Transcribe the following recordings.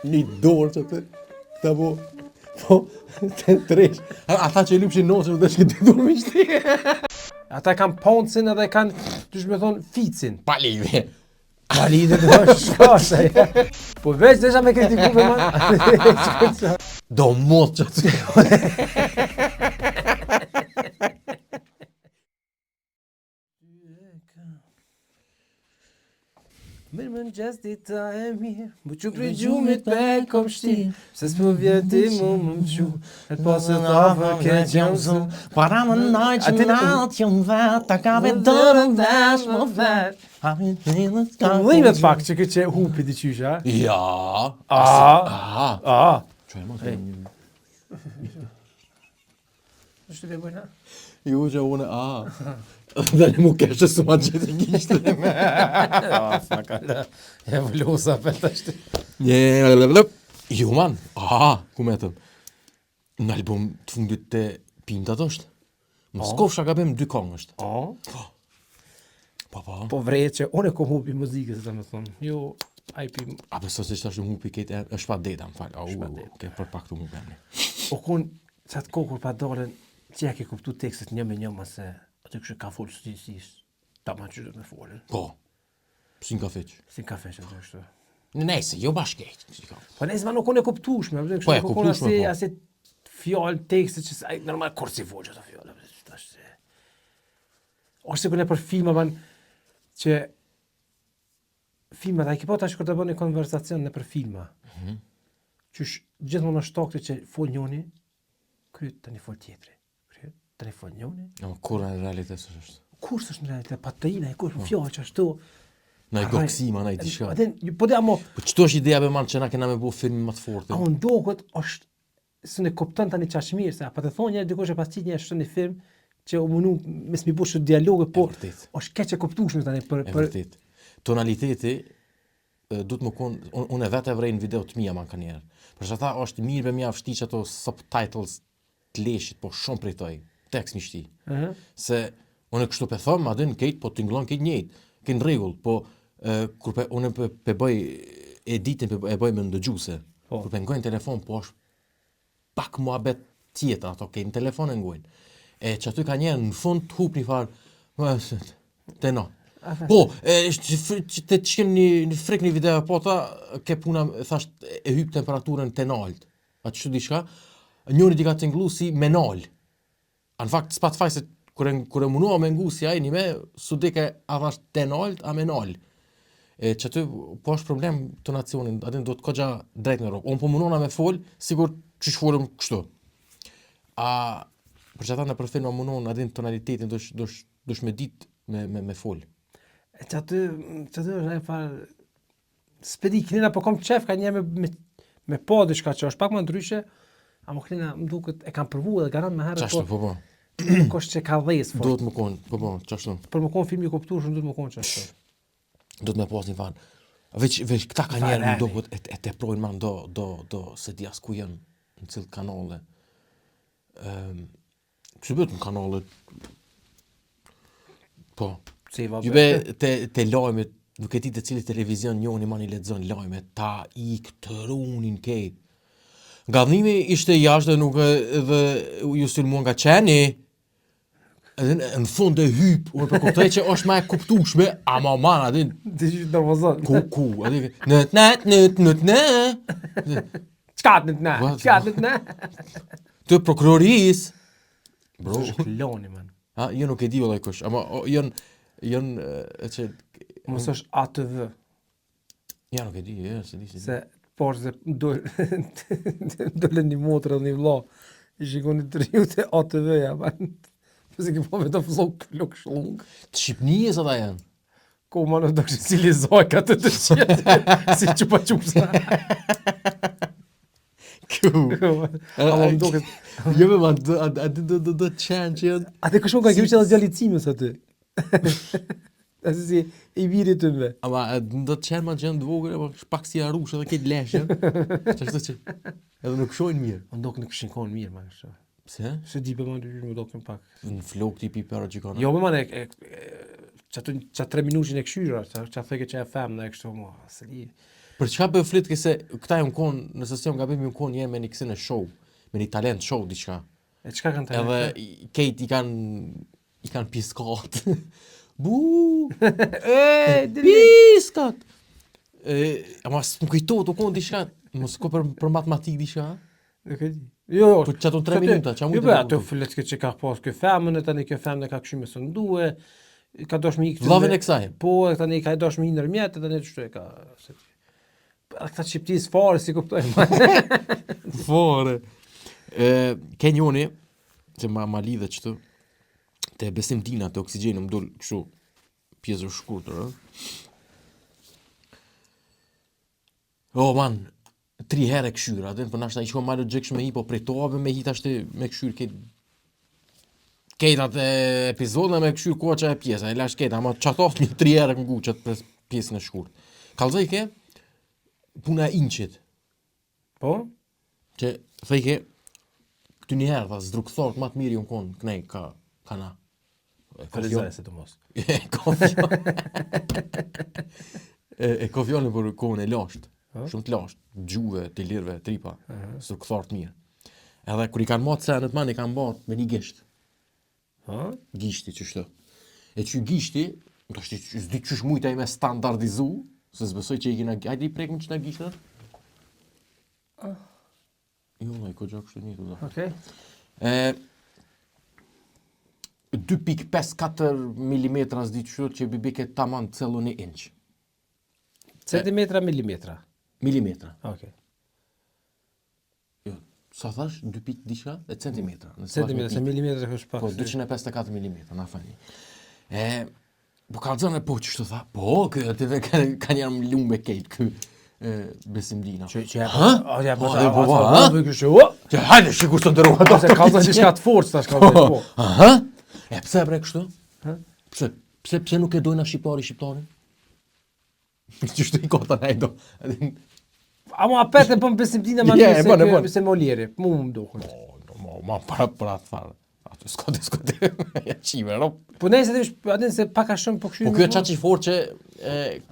Një dorë që të po, të tresh. Ata që lypshin nosën dhe shkë të dorë miqti. Ata kanë poncin edhe kanë, dush me thonë, ficin. Pa lidhje. Pa lidhje të thonë shkasha. Po veç desha me kritiku për ma. Do mot që të... Mirë më në gjes dita e mirë, bu që prej gjumit pe kom shti, se s'po vjeti mu më qu, e po se t'afë ke gjëmë zë, Para më najtë që natë jëmë vetë, ta ka vedërën vesh më vetë. Dhimet pak që këtë që hupi t'i qysha. Ja. Që e më të një... Në shtë të bojna? Ju që une, Dhe në mu keshë së ma gjithë gjishtë. S'na kalla, e vlosa për të shtë. Jo man, ku me tëm. Në album të fundit të Pintat është. Më skofsha ka bem 2 kongë është. Po vrejt që unë e kom hupi muzikës, të me thonë. Jo, ajpi... A beso se që është hupi këtë, është pa deta më falë. Ke për pak të mu bemni. O kun, qatë kokur pa dolen, që ja ke kuptu tekstet një me një, mase aty kështë ka folë stisisht, ta ma që do të me folën. Po, si në kafeq. Si në kafeq atë kështë. Nëse, jo bashkejt. Po nëse ma nuk unë e kuptushme, Po e kuptushme, po. Asi fjallë tekstet që ai normal kur si folë që ato fjallë. Ose këne për filma ban që filmat, a i ki po tash kur të bën një konversacion në për filma. Qysh gjithmonë është tokte që fol njoni, kryet të një fol tjetri. Kryet të një fol njoni. Kur në realitet së është? Kur së është në realitet, pa të ina, kur fjallë që ashtu. Na i goksima, na i tishka. Po dhe amo... Po qëto është ideja be manë që na kena me bu film më të forte? Amo ndokët është, së në koptën të një qashmirë, se pa të thonë njerë dikush e pas qitë një është një film, që u mënu me s'mi bu shumë dialoge, po është keq e koptushme tani për... E vërtet. Tonaliteti, du të më konë, unë e vetë e vrej në video të mija man ka njerë. Për që ata është mirë be mja vështi që ato subtitles të leshit, po shumë prej toj, tekst mi shti. Se unë e kështu pe thëmë, adin kejt, po t'inglon kejt njejt, kejt në regull, po kur unë pe bëj editin, e bëj me ndëgjuse, kur pe ngojnë telefon, po është pak muhabet tjetër, ato kejt në telefon e ngojnë. E që aty ka njerë në fund të hup një farë, të no. Po, që të qenë një frik një video, po ta ke puna, thasht, e hyp temperaturën të nalt. A që di shka, njëri di ka të nglu si menal. Në fakt, s'pat faj se kure munua me ngu si ajni me, su dike a thasht të nalt, a menal. E që aty, po është problem të nacionin, adin do të kogja drejt në rokë. Unë po munua me fol, sigur që shfolëm kështu. Për që ata në për filma munua, adin tonalitetin, dush me dit me fol. Që aty është e farë, s'pedi kënina, po kom qef ka njerë me po dishka që është pak më ndryshe, a më kënina më duket e kam përvu edhe garant me herët, Qashtu, po. Nuk është që ka dhejës fort. Duhet më konë, po, qashtu. Për më konë film i kuptushën, duhet më konë qashtu. Duhet me pas një fanë. Veç këta ka njerë më duket e te projnë man do se di as ku jenë në cilë kanale. Që bëtë në kanale, po. Jube te lajmet, nuk e ti të cili televizion njoni man i ledzon lajmet, ta i këtërunin kejt. Gavnimi ishte jashtë dhe nuk edhe ju sulmuan nga qeni, edhe në fund e hyp, unë për kuptoj që është ma e kuptushme, ama man, adin... Ti që të nervozon. Ku, adin... Nët. Qkat në? Të prokuroris. Bro. Është kloni, man. Jo nuk e di vëllaj kush, ama janë që... Mos është ATV. Ja, nuk e di, se di. Se, por se dole një motër dhe një vla, i shikon një të riu të ATV-ja, përse ki po me të vlog klok shlung. Të Shqipnijës ata janë? Ko ma në do kështë cilizoj ka të qetë, si qupa qupsa. A më do këtë... Jo me ma, do qenë që janë... A të këshon ka kemi që dhe zjalicimës aty. Asi si i virit të mve. Ama do të qenë ma që janë dvogër, pak si arush edhe këtë leshë. Qashtu që edhe nuk shojnë mirë. Më do këtë nuk shinkon mirë, ma kështë. Pse? Se di për ma në më do këtë pak. Në flok t'i pipera që kanë. Jo, me ma që 3 minutin e këshyra, që theke që e fem në e kështu mua, se di... Për çka bëj flit se këta jam kon, nëse s'jam gabim jam kon jam me një kësën e show, me një talent show diçka. E çka kanë të? Edhe Kate i kanë piskat. Bu! Piskat! Ama s'm kujtohet u kon diçka, mos ko për matematik diçka. Nuk e di. Jo, Për çato 3 minuta, çamu. Jo, ato flet që ka pas kë femën, tani kjo femën ka kështu me së ndue, ka dosh me ikë. Vllavën e kësaj. Po, tani ka dosh me ndërmjet, tani ç'është e ka. Ata çiptis fare si kuptojmë. Fare. Ke njoni që ma lidhet çtu te besimtina te oksigjeni më dol kështu pjesë shkurtër, ë. Oh man, 3 herë këshyra, atë po nashta i shkon më logjikshëm me hi, po pritove me hi tashti me këshyr këtë atë epizodë me këshyr koça e pjesa, e lash këtë, ama çatoft një 3 herë nguçat për pjesën e shkurt. Kallzoj ke puna e inçit. Po? Që thej ke këtu një herë, zdrukthort më të mirë un kon kënej kana. Falizaj se të mos. E kofjonin për kohën e lashtë. Shumë të lashtë, gjuve, të lirëve, tripa, zdrukthort mirë. Edhe kur i kanë marrë senet man i kanë bërë me një gisht. Gishti çështë. E çu gishti, do të s'di çush mujta i me standardizu, se s'besoj që i kena, hajde i prekim ç'na gishtat. Jo, më ko gjak kështu një të da. Okej. 2.54 mm s'di çu që bibike tamam cellon 1 inç. Centimetra, milimetra. Milimetra. Okej. Jo, sa thash 2 pik diçka e centimetra. Centimetra, se milimetra është pak. Po 254 mm, na fani. Po kallzon e po ç'është tha. Po, kë atë kanë jam lumbe Kate ky besimdina. Që ja, po. Që hajde sikur të ndërua Do se kallzon diçka të fortë tash ka po. Aha. E pse bre kështu? Pse nuk e dojna shqiptarin? Ç'është i kota ai do. Ama apete po besimdina më se Molieri, më duket. Ma para atë fare. Atë skote. Ja çive, no. Po nëse atë se pak a shumë po kështu. Po ky është çaçi fort që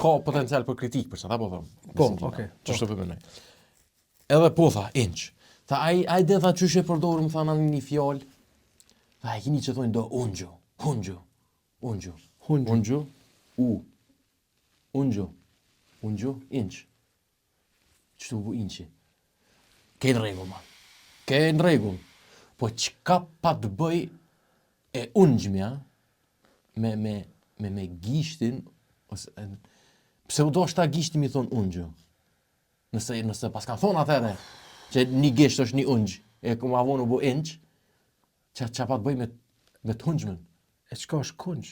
ka potencial për kritik, për çfarë po them. Po, okay. Ç'është po bëjmë. Edhe po tha inç. Tha ai dhe tha çysh e përdor, më thanë në një fjalë. Tha ai keni që thonë do unjo. Unjo, inç. Ç'tu bu inçi. Ke në rregull, man. Ke në rregull. Po çka pa të bëj e ungjmja me gishtin ose pse u doshta gishti mi thon ungjo. Nëse pas kanë thon atëre që një gisht është një ungj, e ku ma vonë u bu inç, ç'a pa të bëj me të ungjmën. E çka është kunç?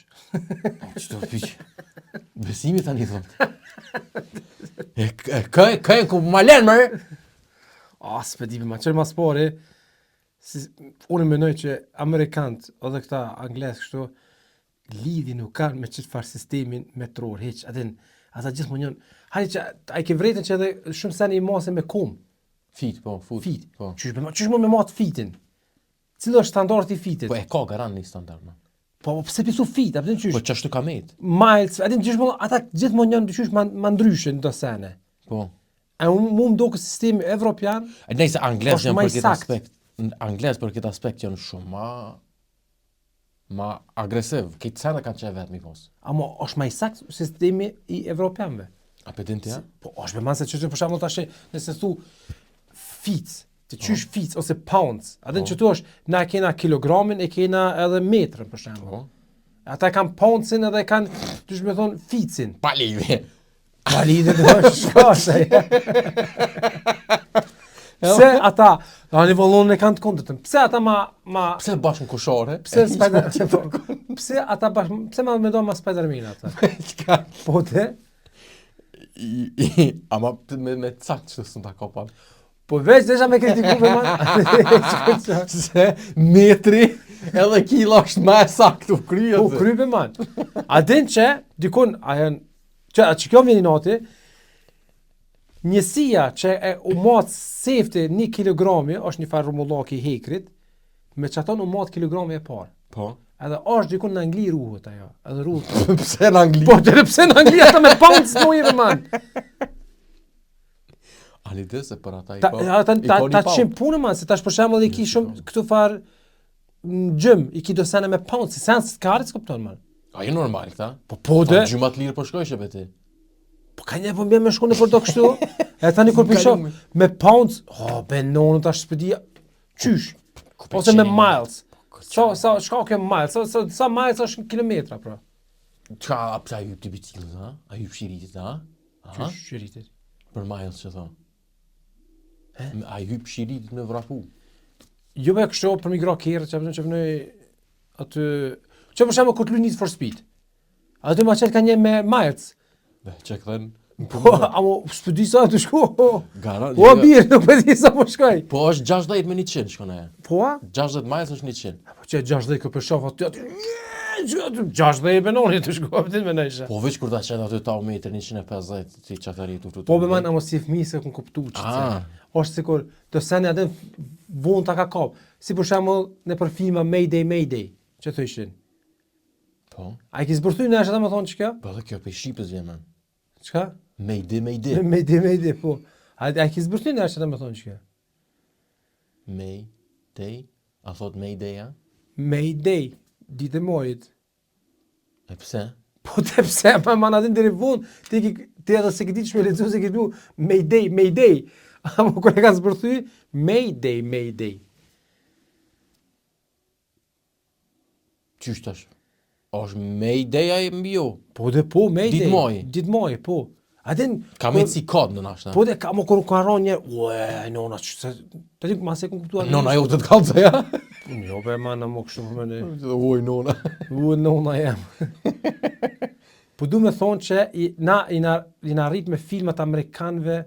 Ç'to pyq. Besimi tani thon. Ka ku ma lën më. S'pedi më çel mas pore. Unë mendoj që amerikanët edhe këta anglez kështu lidhi nuk kanë me çfarë far sistemin metror hiç. Ata gjithmonë janë. Hajde që ai ke vërtetën që edhe shumë sa i mose me kum. Fit, po. Çish më me mat fitin. Cili është standardi i fitit? Po e ka garan një standard, man. Po pse pisu fit, apo çish? Po çashtu ka met. Miles, gjithmonë ata gjithmonë janë dyqysh ma ndryshe në do sene. Po. E mu më duke sistemi evropian. Nëse anglez janë për këtë aspekt. Anglez për këtë aspekt janë shumë ma agresiv. Këtë sene kanë qenë vetë mi pos. Amo është ma i sakt sistemi i evropianve. A për din të ja? Po është me manë se që për shembull tash nëse thu fic, të qysh fic ose pounds. Atë që tu është na kena kilogramin e kena edhe metrën për shembull. Ata kanë pouncin edhe kanë, dysh me thonë, ficin. Pa lidhje. Pa lidhje do është shkashe. Pse ata, a nivellon e kanë të kundërtën. Pse ata Pse bashkën kushore? Pse ata bashkë, pse me do ma Spider-Man ata? Po te? Ama me cakt që së në ta kopan. Po veç desha me kritiku për man. Se metri edhe kilo është ma e saktu kryet. Po kry për man. A din që, dikun, që kjo vjeni nati, njësia që u matë sefte 1 kilogrami, është një farë rumullaki i hekrit, me që aton u matë kilogrami e parë. Po. Edhe është dikun në Angli ruhët ajo. Edhe ruhët. Pse në Angli? Po, pse në Angli ata me pounds dojë për man. Anite se për ata Ta qim punë ma, se tash për shembull i ki shumë këtu farë në gjym, i ki do sene me pound, si sen s'karit s'kupton man. A i normal këta? Po dhe, Gjymat lirë po shkojshe për ti. po ka një po mbje me shkone për do kështu, e tani kur pisho, me pounds, be nonë tash s'pëdi, qysh, ose me miles. Shka ke miles, sa miles është në kilometra, pra. Qa, a hyp të biciklet, ha? A hyp shiritit, ha? Qysh shiritit? Për miles që tha. A hyp shiritit me vrapu. Jo me kështu për migra kjerë, që përnoj aty... Që për shemë kur të luj Need for Speed. Aty ma qëtë ka një me miles. Be, që këthen... Po, amo, s'pëdi sa të shko. Gara, Po, birë, nuk pëdi sa po shkoj. Po, është 60 me 100 shkone. Po, a? 60 miles është 100. Po që 60 kë për shof aty, 60 benoni të shko, pëtit me nëjshë. Po, veç kur ta qenë aty ta u metër 150, ti qatari të Po, be man, amo si fmi se kun kuptu që të. Oshtë sikur, të sene adin vonë ta ka kap. Si për shemull në për filma Mayday, që të ishin. Po. A i ki zbërthuj në ashtë ta më thonë që kjo? Po, dhe kjo për Shqipës vjen, man. Qka? Mayday. Mayday, po. A i ki zbërthuj në ashtë ta më thonë që kjo? Mayday? A thot Mayday, a? Mayday, ditë e mojit. E pse? Po te pse, ma në adin diri vonë, ti edhe se këti që me lecu se këti Mayday. Amo kër e ka zbërthuj, Mayday. Qysh tash? Është Mayday a e mbi jo? Po dhe po, Mayday. Ditë moji, po. Adin... Ka me si kod në nashtë, po dhe ka më kër ka ron njerë, nona, që se... Të di ma se kun kuptuar... Nona jo të të kalëca, ja? Jo, be, ma në më kështu më në... Oj, nona. Nona jem. Po du me thonë që i na rrit me filmat amerikanve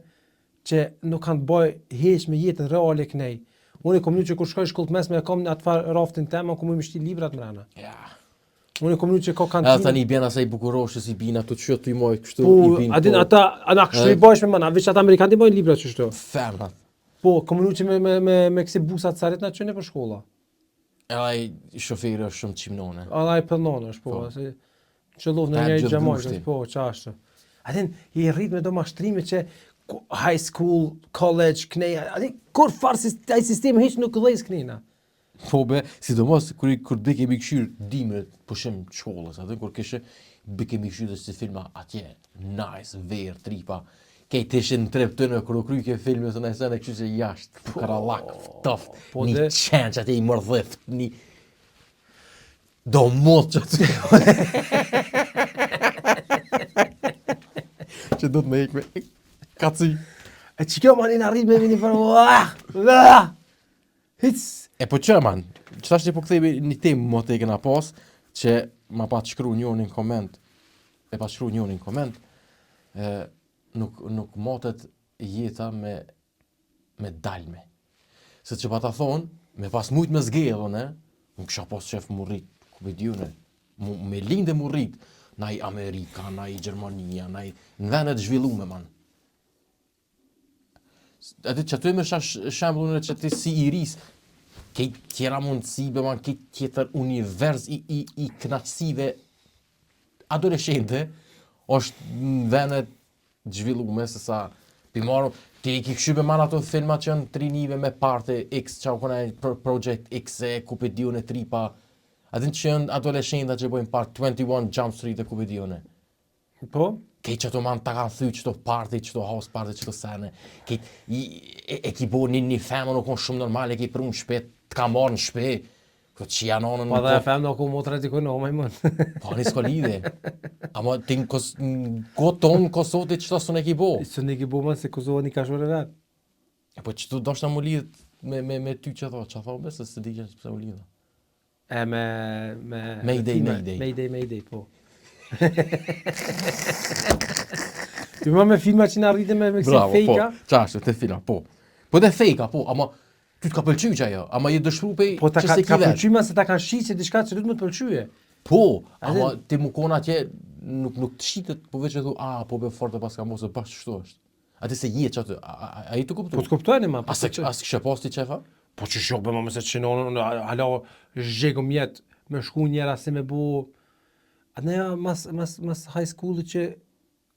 që nuk kanë bëj heq me jetën reale kënej. Unë i kom një që kur shkoj shkollë të mesme e kom në atëfar raftin tema, ku mu i mështi librat mrena. Ja. Unë i kom një që ka kantinë. Edhe tani i bjen asaj bukuroshës i bina të qëtë i mojë kështu Po, i bin. adin ata kështu i bajsh me mana, veç ata amerikanë i bajnë librat qështu. Femrat. Po, kom një që me kësi busat carit na qëne për shkolla. Edhe i shoferi është shumë qimnone. Ada i pëllon është, po. Qëllov në një i gjamajt, po, qashtë. Adin, i rrit me do mashtrime që high school, college, kënej, adin, kur farë ai sistemi hiq nuk dhejs kënina. Po be, sidomos kur be kemi këshyrë dimret pushim shkollës, atë kur kishe be kemi këshyrë si filma atje, nice, verë, tripa, kejt ishin në trep të në kur u kry ke filme të nëjse në këshyrë që jashtë, karallak, toft, një qenë që ati i mërdhëft, një do mot që aty. Që do të me ikme, kaci. E që kjo manin arrit me një për Hic. E po që man, që tash që po këthejme një temë më të e kena pas, që ma pa të shkru njën në koment, nuk motet jeta me dalme. Se që pa ta thonë, me pas mujt me zgedhën, nuk kisha pas qef mu rrit, ku be djune, me linde mu rrit, na i Amerika, na i Gjermania, na i në venet zhvillume, man. Atë që aty me shembullin që ti si i ris, këtë tjera mundësive, man, këtë tjetër univers i knaqësive adoleshente, është në venet zhvillume, se sa pimaru, ti i ki këshybe man ato filmat që janë trinive me parte X, që kona Project X, ku pe dione tripa, atin që janë adoleshenta që bojnë part 21 Jump Street e ku pe dione. Po? Kej që to man ta kanë thy qëto party, qëto house party, qëto sene. Kej, e ki bo një femën nuk është shumë normal, e ki pru në shpet, të ka marrë në shpet. Këtë që janë anën... Pa dhe e femë nuk u motra t'i kënë, omaj mënë. Pa një s'ka lidhe. Ama ti në kotë tonë, Kosotit qëta së në ki bo. Së në ki bo mënë se Kosovë një kashore vetë. E po që tu do shta mu lidhët me ty që tho, që tho besë, se di që pëse u lidhë. E me... Mayday, po. Ti ma me filma që nga rritë me kësi fejka? Po, qashtu, të filma, po. Po dhe fejka, po, ama ty t'ka pëlqy që ajo, ama je dëshru pej po, që se ki vetë. Po, ka pëlqyma se ta kanë shqitë se diçka që du të më të pëlqyje. Po, ama ti mu kona atje, nuk të shqitet, po veç e thu, po be forte pas ka mosë, bashkë shtu është. Ati se jetë që aty, a i të kuptu? Po të kuptojnë ma. As kështë pas ti qefa? Po që shok be ma mëse që qenonë, hala zhegëm jetë, me shku njera se me bu... Atë neja mas high school që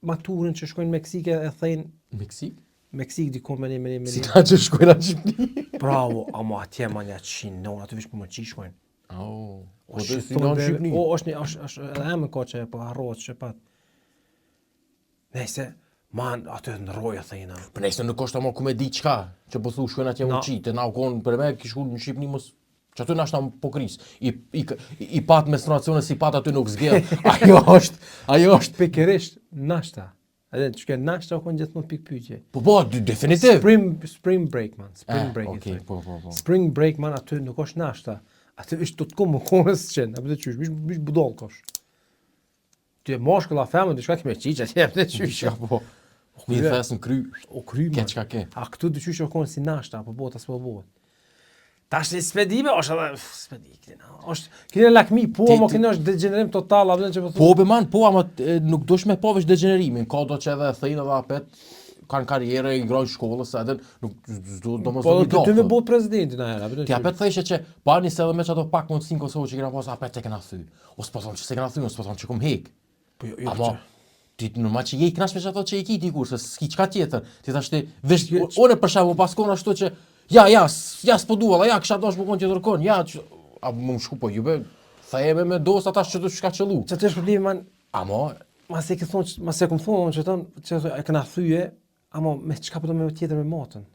maturën që shkojnë Meksike e thejnë... Meksik? Meksik dikon me Si na që shkojnë në Shqipni. Bravo, ama atje man ja qinon, aty vish për më qi shkojnë. Po dhe si në Shqipni. O, është edhe me ko që po harrohet shqepat. Nëse, man, aty në roja thejna. Për nëse nuk është ama ku me di qka, që po thu shkojnë atje më qitë, na u konë për me kishku në Shqipni mos, që aty nashta më pokris. I pat menstruacione si pat aty nuk zgjedh. Ajo është. Pikërisht nashta. Edhe që ke nashta o konë gjithmonë pikë pyetje. Po, definitiv. Spring break, man. Spring break. Okay, po. Spring break, man, aty nuk është nashta. Aty është të të kumë më konës qenë. Apo të qysh, bish budol kosh. Ty e moshkull a femën, të shka kime qiqa, që e për të qysh. Po. Një thes në kry. O kry, man. Ke qka ke. A këtu të qysh o konë si nashta, apo bota s'po bota. Ta është një spedime, është edhe, spedime, kine lakmi, po, mo kine është degenerim total, abden që po Po, be man, po, ama nuk dosh me po vesh degenerimin, ka do që edhe thejnë edhe apet, kanë karriere, i ngrojnë shkollës, edhe nuk do mos po, do mi do. Po, ty me bot prezidentin a era, Ti apet thejshë që, pa njëse edhe me që ato pak mundësin Kosovë që kena posë, apet e kena thy. O s'po thonë që se kena thy, o s'po thonë që kum hek. Po, jo, ama, ti normal që je i knash me që ato që i ki ti kur, se s'ki qka tjetër. Ti thashti, vesh, one për shembull pas kona ashtu që ja, s'po duha, ja, kësha dosh më konë tjetër konë, ja, a më shku po, jube, thajeme me dos atash që të shka qëllu. Që të është problemi, man, Ama, mas e këmë thonë, që e këna thyje, ama me qka përdo me tjetër me matën.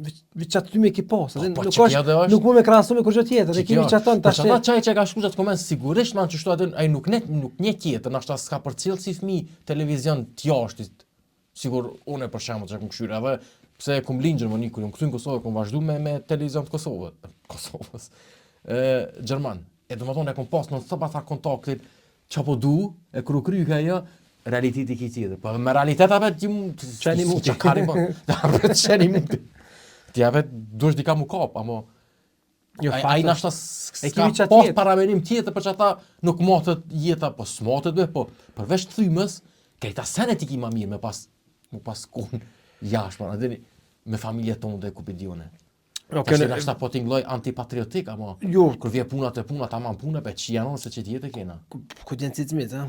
Vë qatë ty me ki pas, nuk mu me krasu me kur që tjetër, e kimi qatën të ashtë. Për qaj që ka shku qatë komen, sigurisht, man, që shtu atë, ai nuk një tjetër, nashta s'ka për cilë si fmi televizion t'jashtit, sigur, une për shemë që kum këshyre, edhe, pse kum lingjër më një kur jom këtu në Kosovë, kum vazhdu me televizion të Kosovës. Gjerman, e do më thonë e kum pas në thëpa tha kontaktit, që po du, e kru kry ka jo, realiteti ki tjetër. Po me realitet apet ti qeni mu që kari më, apet qeni mu. Ti apet dush dika mu kap, amo a i nashta s'ka pas paramenim tjetër për që ata nuk matët jeta, po s'matët be, po përveç të thymës, krejta senet i ki ma mirë me pas kun jashtë, me familje tonë dhe kupidione. Tash nashta po t'ingloj antipatriotik, ama kur vje puna të puna, ta man puna, pe që janon se që tjetë kena. Ku t'jen cicmit, ha?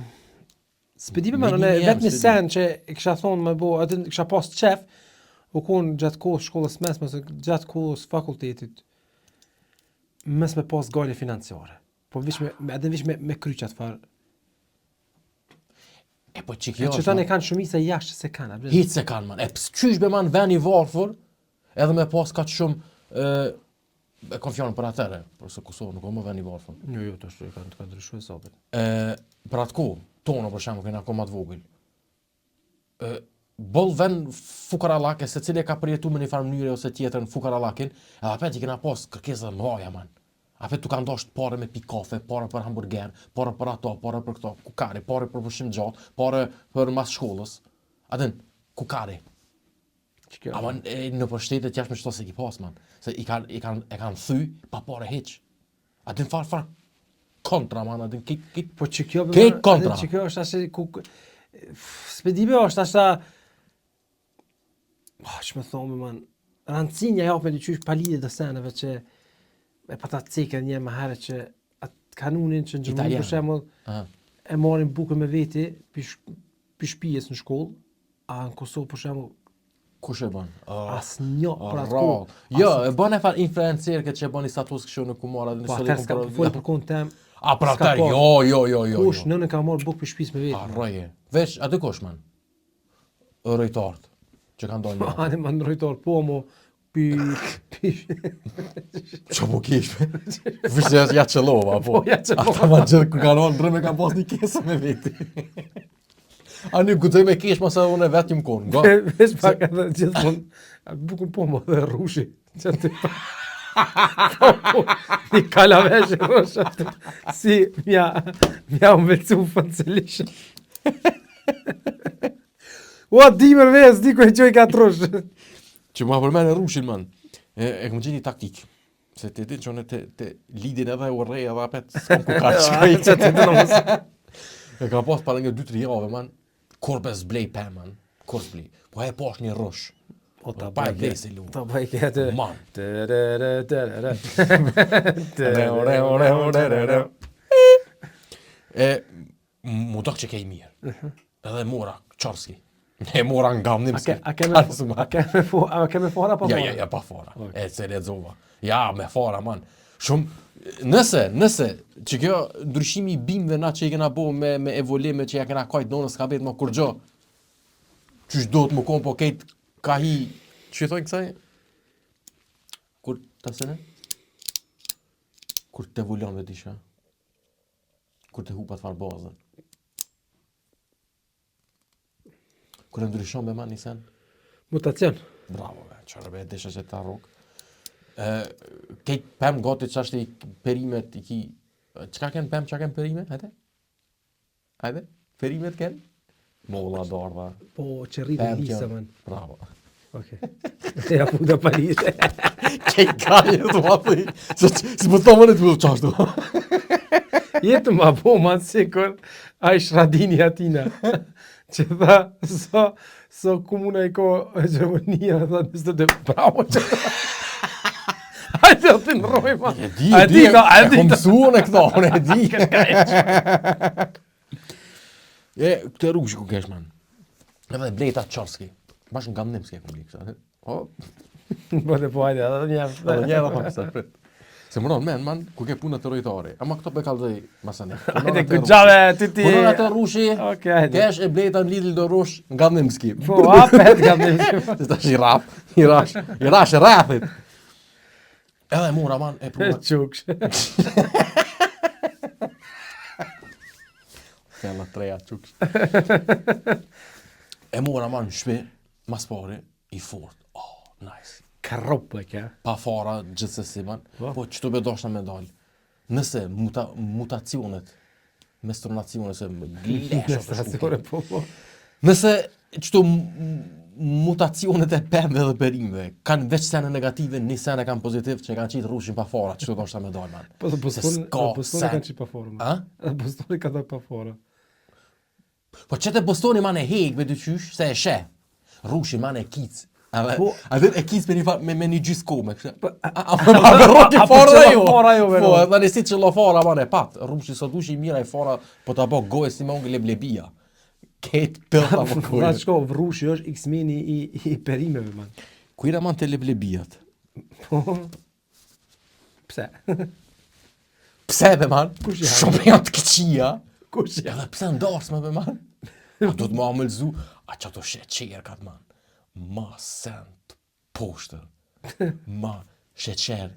S'pedime ma në vetë një sen që i kësha thonë me bo, atë kësha pas qef, u konë gjatë kohës shkollës mesme, ose gjatë kohës fakultetit, mes me pas gale financiare. Po edhe vish me kryqat farë. E po që kjo që tani kanë shumisa jashtë se kanë. Hitë se kanë, man. E qysh be man ven i varfur, edhe me pas ka që shumë, e kom fjallën për atëre, përse Kosovë nuk o më ven i varfur. Jo, të shtu e kanë ndryshu e sabit. Për atë kohë, tonë për shemë, këna komat vogël. Bëll ven fukarallake, se cili ka përjetu me një farë mënyre ose tjetër në fukaralakin, edhe apet i kena pas kërkesa më haja, man. Apet tu kanë dasht pare me pi kafe, pare për hamburger, pare për ato, pare për këto, kukari, pare për pushim gjatë, pare për mas shkollës. Adin, kukari. Ama në për shtetet jashtë me qëto se ki pas, man. Se e kanë thy, pa pare heq. Adin far kontra, man, adin kik po që kjo kontra. Që kjo është ashtë, spedime është ashtë, që me thonë, man, rëndësinja japë me një qysh palidit dhe seneve që e pa ta cekë një më herë që atë kanunin që në Gjermani për shemull e marim bukën me veti për shpijes në shkollë, a në Kosovë për shemull kush e bën? As një për atë kohë. Jo, e bën e far influencer këtë që e bën i status kështu në kumara dhe në solim. Po atër s'ka folë për konë tem. A për atër, jo. Kush nënë ka marrë bukë për shpijës me veti. Arroje. Veç, atë kush man? Rojtartë, që kanë dojnë një. Anë man rojtartë, po mo, Që po kishme? Vishë ja qëllova, po. Ja qëllova. Ata ma gjithë ku kanë onë, drëme ka pas një kesë me veti. A një gudoj me kesh, masa unë e vetë një më konë. Vesh pak edhe gjithë mund, bukën po më dhe rrushi. Që të një kalaveshe rrusha. Si mja unë vecu fënë se lishë. Ua, dimër vez, diko e qoj ka të rrushë. Që ma përmene rrushin, man. E këmë gjithë një taktik. Se të ti që unë të lidin edhe u rej edhe apet, s'kom ku ka qëkaj. Që të të nëmës. E ka pas para një 2-3 jave, man. Korbe s'blej pe, man. Korbe s'blej. Po e posh një rrush. O ta pa bëj e glej se lu. Ta bëj këtë. Man. Mu dok që kej mirë. Edhe mora, qarski. E mora nga Nimski. A keme fora pa fora? Ja, pa fora. E se lexova. Ja, me fora, man. Shumë, nëse, që kjo ndryshimi i bimëve na që i kena bo me evolime që ja kena kajt nonës ka vetë më kur gjo, qysh do të më konë, po kejt ka hi, që i thoi kësaj? Kur të sene? Kur të evoluon dhe disha? Kur të hupat farë bazën? Kur e ndryshon me man një sen? Mutacion. Bravo, qërë be, desha që ta rogë. Kejt pëm gati që është i perimet i ki... Qka ken pëm, qa ken perimet? Hajde? Perimet ken? Molla, dardha. Po, që rritë në lisa, man. Bravo. Okej. Ja puta pa lisa. Kejt kaje të ma thëj. Si më të më në të më të qashtu. Jetë ma po, man, sikur a i shradini atina. Që tha, so komuna i ko hegemonia, tha, nështë të bravo që hajde të nëroj, ma. E di, e kom mësuën e këto, unë e di. Këtë rrugë që ku kesh, man. Edhe blejta Qarski. Bashkë nga Nimski e kom blikë, sa. Po dhe po, hajde, edhe një Edhe pa kësa, prit. Se mëron men, man, ku ke punët të rojtari. Ama këto pe kalzoj masane. Hajde, këgjave, ti. Punon atë rushi, Okej, hajde. kesh e blejta në Lidl do rush nga Nimski. Po, apet nga Nimski. Se tash i rap, i rash e rrathit. Edhe mora, man, e pruva. Quksh. Fjalla treja quksh. E mora, man, shpi, mas pari, i fort. Oh, nice. Karop e kja. Pa fara gjithsesi, man. Po, qëtu be doshna me dal. Nëse mutacionet, mestronacionet, se më glesha të shkuke. Po. Nëse qëtu mutacionet e pemve dhe perimve kanë veç sene negative, një sene kanë pozitiv që kanë qitë rushin pa fara, qëtu doshna me dal, man. Po, bostoni kanë qitë pa fora. A? Bostoni ka dojë pa fora. Po qëte Bostoni man e hek me dy qysh, se e she. Rushin man e kic. A dhe e kic me një gjys kome. A me roki fara jo. Po, edhe në si që lo fara man e pat. Rushin sot dushi mira e fara, po ta bo gojë si me ongë leblebia. Ketë pëllë apo gojë. Nga shko, Rushi është X-meni i perimeve, man. Kujra man të leblebijat? Po. Pse? Pse be man? Kush janë? Shumë janë të këqia. Kush janë? Edhe pse ndarsme be man? A do të më amëlzu, a që ato sheqer kat man. Ma sent poshtër. Ma sheqer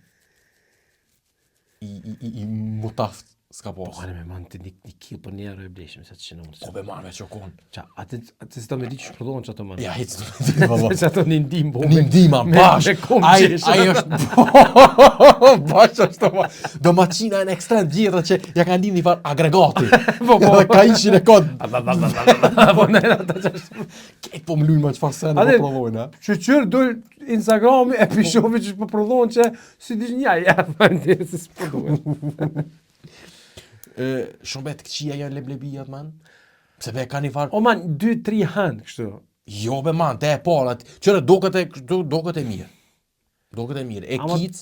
i mutaft s'ka Po, posë. kane me man të një kilë për njerë e bleshim, se të që në unë. Po be man me që konë. Qa, atë si ta me di që shprodhonë që ato man. Ja, hitë të vëllo. Që ato një ndim, bo. Një ndima, bash. Me kom Ai qeshë. është... Bash është ma. Do maqina e në ekstrem djetër që ja ka ndim një farë agregati. Po. Edhe ka ishin e kod. Po, në ata që është. Ketë po m'lujnë ma qëfar sene Ade- po provojnë, ha? Që qërë dojë Instagrami e pishovi që shpëprodhonë që si dish nja, ja, përndi, se s'përdojnë. Shumë bet këqia janë leblebijat, man. Se be ka një farë... O man, 2-3 hanë, kështu. Jo be man, te e parat. Qëre, doket e mirë. Doket e mirë. E Ama- kic,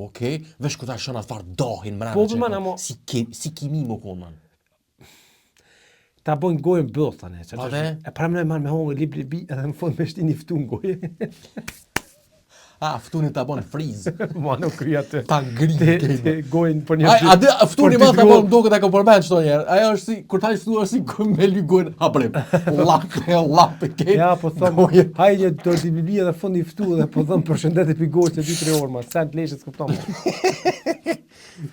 okej, vesh këta shënë atë farë dahin mrena Po, që man, e amo- si kimi më konë, man. Ta bojnë gojën bëllë, tane. Pa dhe? E pra më man me hongë libri edhe në fund me shti një ftun gojë. A, ftunin ta bon friz. Ma nuk krya të. Ta ngri Te kejnë. gojën për një A dhe ftuni ma ta bon doke ta ka përmen qëto njerë. Ajo është si, kur ta i ftu është si me ly gojnë haprim. Lape, kejnë. Ja, po thëmë, hajde do t'i biblia dhe fund i ftu dhe po thëmë përshëndetje për gojë që 2-3 orë, ma. Sen të leshe s'kuptam.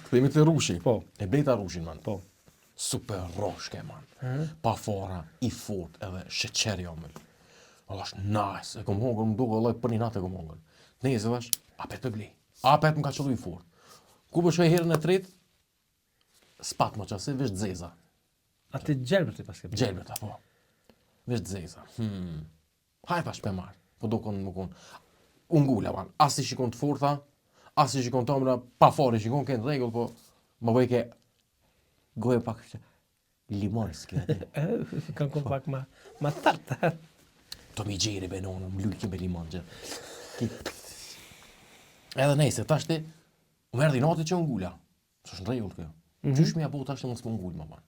Këthejme të rushi. Po. E blejta rushin, man. Po. Super roshke, man. Pa fora, i fort, edhe sheqeri omëll. Edhe është nice. E kom hongër, më duke lloj për një natë e kom hongër. Neze dhe është, apet për blej. Apet më ka qëllu i fort. Ku për shoj herën e tretë, spat më qasi, vesh dzeza. Atë gjelbër të paske. Gjelbërta, po. Vesh dzeza. Haj pa shpe marë. Po do konë më konë. Ungulla, man. As i shikon të forta, as i shikon të omra, pa fori shikon kënë regull, po më bëj ke goje pak që limon s'ke. Kanë kom pak ma tartë. To mi gjeri benonë, më lujke me limon gjë. Edhe nejse, tashti, më erdi nati që ungulla. Së është në regull kjo. Qysh me ja bo tashti mos më ngull, ma man.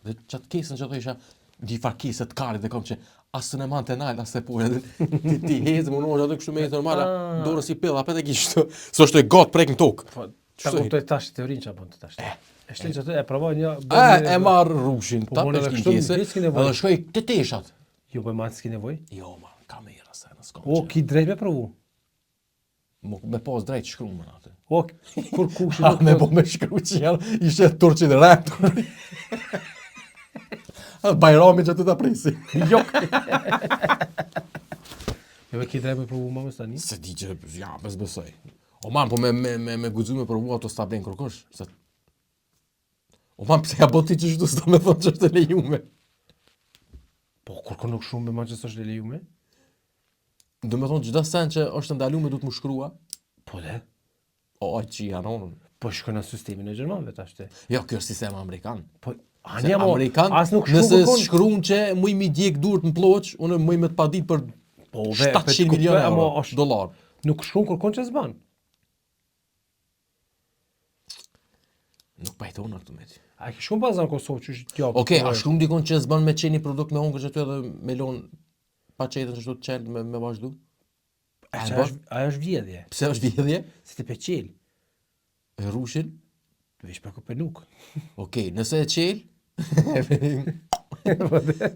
Dhe qatë kesën që të isha, një farkisë të karit dhe kom që asë në manë të nalë, asë po edhe ti hezë më nërë atë kështu me jetë normale, dorë si pilla, apet e kishtë, së është e gotë prek në tokë. Po, ta kuptoj tash teorinë që apon të tash. E shtin që të e provoj një... E marë rrushin, ta bone peshkin kështu, kese, s'ki nevojë. edhe shkoj të teshat. Jo, po ma s'ki nevoj? Jo, man, kamera se në s'kom O, ki drejt me provu. Me pas drejt shkru më në atë. O, kur kushi Ha, me po me shkru që janë, ishe turqin raptor. Bajrami që të të prisi. Jo. Jo, ki drejt me provu ma më stani? Se di që, ja, besoj. O man, po me guxu me provu ato s'ta blen kërkosh. Se... O man, pse ja boti që shtu s'ta me thonë që është e lejume. Po, kur nuk shumë me ma që s'është e lejume? Do me thonë çdo sen që është ndalume du të më shkrua. Po dhe? O, që janë onën. Po shkon në sistemin e Gjermanëve tash te. Jo, kjo është sistem amerikan. Po, Se anja mo, amerikan, as nuk nëse shkon shkruan që muj mi djek durët në ploq, unë muj me të padit për Po, 700 milion euro, dolar. Nuk shkon kërkon që s'ban. Nuk pajton atë me ti. A ke shkon bazan Kosovë që është tjapë? Okej, a shkruan dikon që s'ban me qeni produkt me hongër që ty edhe me lon pa qetën që shtu të qenë me vazhdu? Ajo është vjedhje. Pse është vjedhje? Si të peqel. E rrushin? Vesh për këpenuk. Okej, nëse e qel,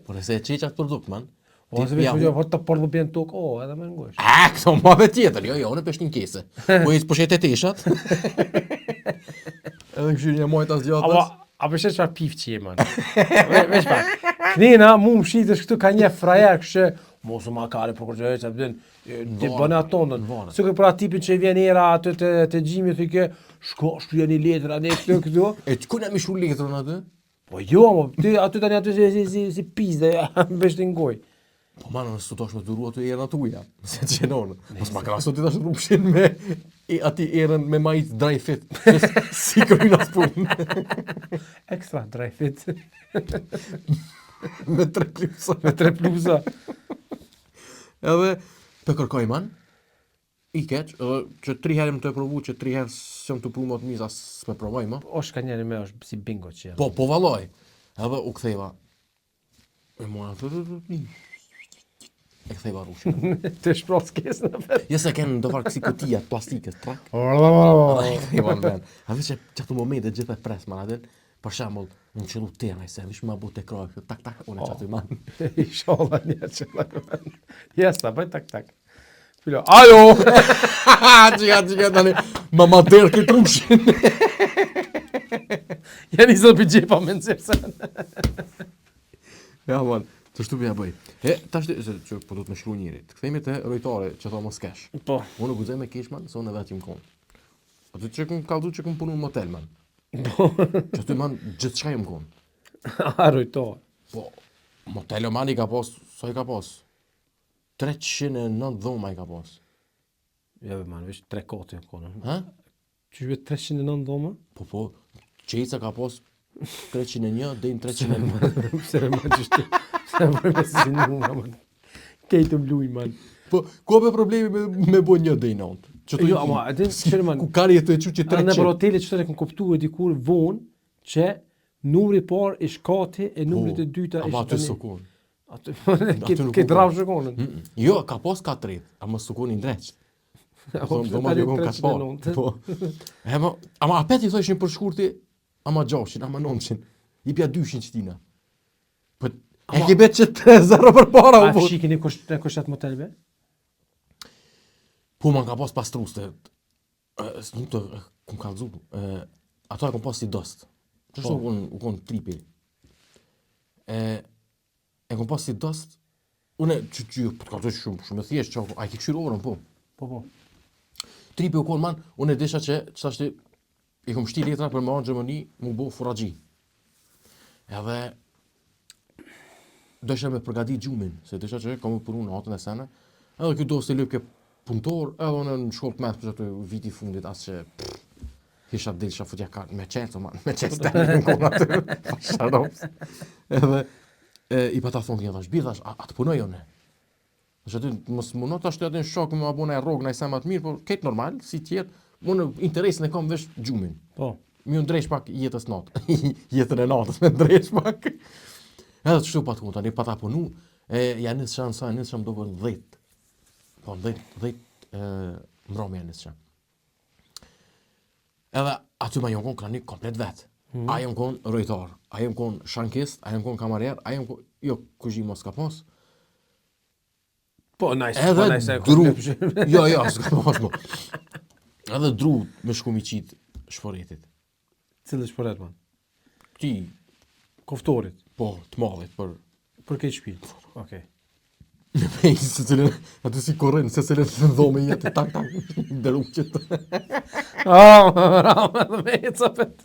po nëse e qel qatë produkt, man. O, se vesh për jo, të porë dhe bjen tokë, o, edhe me ngosh. Këto ma dhe tjetër, jo, në peshtin kese. Po i s'po shet e teshat. Edhe këshirë një mojt as gjatas. A përshë që pif që je, man. Vesh pa. Knina, mu më shitësh këtu ka një frajer kështë, mosu ma kare për kërgjë, që bëdhen, të bëne atondën. Së këtë për atë tipin që vjen era atë të gjimi, të ke, shko, shtuja një letër, anë e këtu. E që kuna mi shru letrën atë? Po jo, ty aty tani aty si pizde, besh të ngoj. Po manë, nësë të tash me duru atë erën atuja, se të qenonë. Mos ma kraso ti tash rrupshin me ati erën me majt dry fit. Si kërën as punë. Ekstra dry fit. Me 3 plusa. Me 3 plusa. Edhe, të kërkoj man, i keq, edhe që 3 herë më të provu, që 3 herë s'jam të pru më të misa s'me provoj ma. O shka njeri me është si bingo që Po valoj. Edhe u ktheva. E mora e ktheva rrushin. Të shpros kesë në vetë. Jo se kenë do farë kësi kutia plastikës, trak. O, E ktheva në vend. A veç që qëtu momente gjithë e pres, man, adin, për shambull, në qëllu tërna i se, vish ma bu të kroj, tak, unë qëtu i man. I sholla një që la këven. Jesta, bëj tak. Filo, ajo! Qika, tani, ma dërë këtë rrushin. Ja nisë për gjepa me nësipse. Ja, man, të shtu përja bëj. E, tash që po do të me shkru njëri, të kthejme të rojtare që tha mos kesh. Po. Unë guxoj me kesh, man, se unë vetë jim konë. Aty që këm kaldu që këm punu në motel, man. Po. Që aty, man, gjithë shka jim konë. Arrujtohet. Po, motel o man i ka pas, sa i ka pas? 309 dhoma i ka pas. Ja, man, vesh 3 kote në konë. Ha? Që shve 309 dhoma? Po, qeca ka pas 301 dhe në 301. Pse me ma qështu? Pse me me si numa, man. Kejtë më luj, man. Po, ku be problemi me bo një dhe i nëndë? Jo, ama, edhe qërë, man. Ku kari e të e që 300? Në për hotelit që të kënë kuptu e dikur vonë që numri par i shkati e numrit e dyta ama ishte aty sukun. Aty nuk ke u drapë shëkonën. Jo, ka pas 4, ama sukun i ndreq. Do ma djokon ka shpar. Po. Ama apet i thoshin për shkurti, ama 600, ama 900. I pja 200 qëtina. Po, e ki bet që 3-0 për para. A shikin e kushat motelve? Po, man ka pas pastrus të... Nuk të kum kalzu. Ato e kom pas si dost. Qështë u kon tripi. E kom pas si dost. Une që për të kalzoj shumë e thjesht, që a i ki këshirë orën, po. Po. Tripi u kon, man, unë e desha që qështu i kom shti letra për më anë Gjermani mu bo furagji. Edhe desha me përgati gjumin, se desha që kam u punu në atën e sene, edhe kjo do se lëp ke punëtor, edhe unë në shkollë të mesë për që të viti fundit, asë që hisha dilësha futja ka me qenë, man, me qenë stërë në kona të sharops. Edhe i pa ta thonë, thash, thash, a të punoj one? Që aty, mos muno të ashtu aty në shok me abona e rogë në i semat mirë, por ketë normal, si tjetë, unë interesin e kam vesh gjumin. Po. Mi unë drejsh pak jetës natë, jetën e natës me drejsh pak. Edhe të shtu pa të tani pa ta punu, ja nisë shanë sa, nisë shanë do për 10. Po, 10 mbrome ja nisë shanë. Edhe aty ma jonë konë kranik komplet vetë. A jonë konë rojtar, a jonë konë shankist, a jonë konë kamarer, a jonë konë, jo, kuzhi mos ka pas. Po, nice. Edhe dru, jo, s'ka pas mo. Edhe dru me shku mi qitë shporetit. Cilë shporet, man? Ti, Koftorit. po, të mallit, Për këtë shtëpi. Okej. në pejnë se cilën, aty si korren, se cilën të dhome jetë, tak, dëru qëtë. Rama dhe me e capet.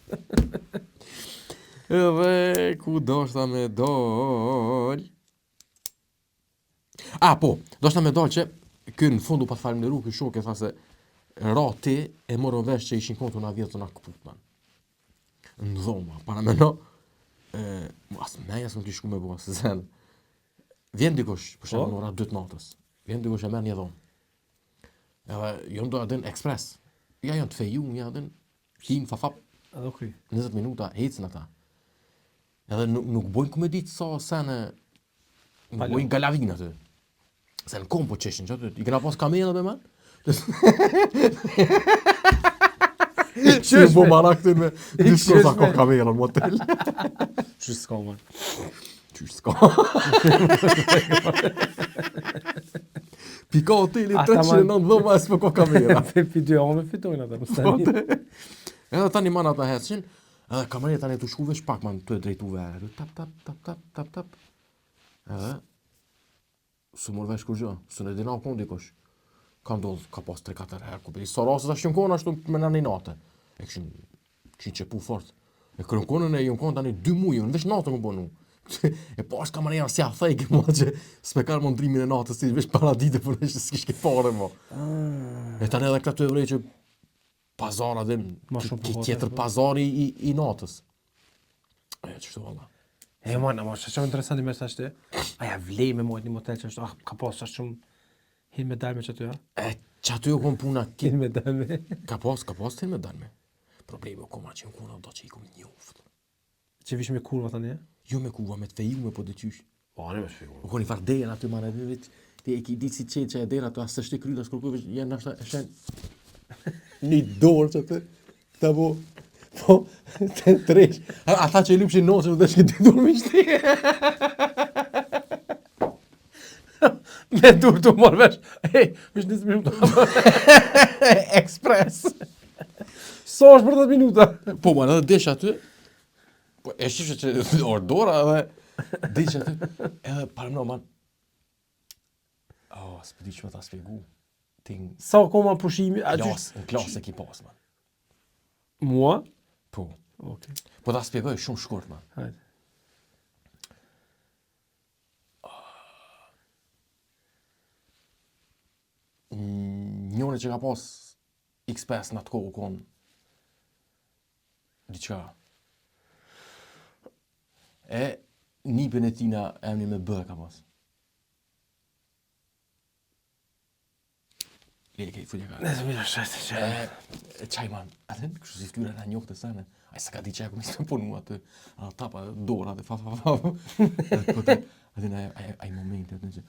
Edhe ku doshta me dol. Po, doshta me dol që ky në fundu pa të falimderu, ky shoku tha se rati e morën vesh që ishin kontu na vjetë na këput, man. Në dhoma, para me no, as meja s'këm kishku me bua, se zen. Vjen dikush, për shembull në ora 2 natës. Vjen dikush e merr një dhomë. Edhe jo do adin ekspres. Ja janë të fejun, ja adin hin fafap. Edhe kry. 20 minuta ecën ata. Edhe nuk bojnë komedit sa sene, nuk bojnë galavin aty. Se në kom po qeshin që aty, i kena pas kamela me man? Që bo mara këtin me disko sa ka kamela në motel. Që s'ka, man. Qysh s'ka. Pika hoteli 309 dhoma e s'po ka kamela. Pi 2 ame fitojnë ata, më stani. Edhe tani man ata hecin, edhe kamerja tani të shku vesh pak man të e drejtu verë. Tap. Edhe së mor vesh kur gjë, së në dina kondi dikush. Ka ndodhë, ka pas 3-4 herë, ku bëri sa rasët ashtë jënë kona ashtu me në një natë. E këshin qepu fort. E kërën konën e jënë konë tani 2 mujë, në vesh natë më bonu. E pas kamerja si a thejke mo që s'me karë më ndrimin e natës, si vesh para dite për në që s'kish ke fare mo. E tani edhe këta të evrej që pazara dhe tjetër pazari i natës. E qështu valla. E man, ama që interesanti me sa shte, aja vlej me mojt një motel që është, ka pas që shumë hin me dalme që aty, ha? Që aty jo kom puna Hin me dalme. Ka pas hin me dalme. Problemi o koma që në kuna do që i kom njoft. Që vish me kurva tani, e? Jo me kuva, me të fejume po dhe qysh. Po, anë me shfigur. O koni farë dera aty marrë edhe veç, ti e ki ditë si qenë që e dera aty, asë shte kryda s'kërkuve, janë nashta e shenë një dorë që aty, ta bo, po, të tresh. Ata që e lupshin nosën dhe shke dy dorë me shti. Me dur të morë vesh. Ej, vish 20 minuta. Express. So është për 10 minuta. Po, ma edhe desh aty, po, e shifë që ordora edhe desh aty, edhe parëmno, man, s'pëdi që me ta spjegu, ting, Sa koma pushimi? në klasë e ki pas, man. Mua? Po, Okej. po ta spjegoj shumë shkurt, man. Hajde. Njone që ka pas X5 në atë kohë konë diqka. E nipën e tina emni me bë ka pas. Leke, fulja ka. Nëse mirë shajtë që. Qaj man, atë kështu si ftyra në njohë të sene. Aj se ka di që e këmë isë punu atë, tapa dora dhe fa. Atë në aj momenti atë në që.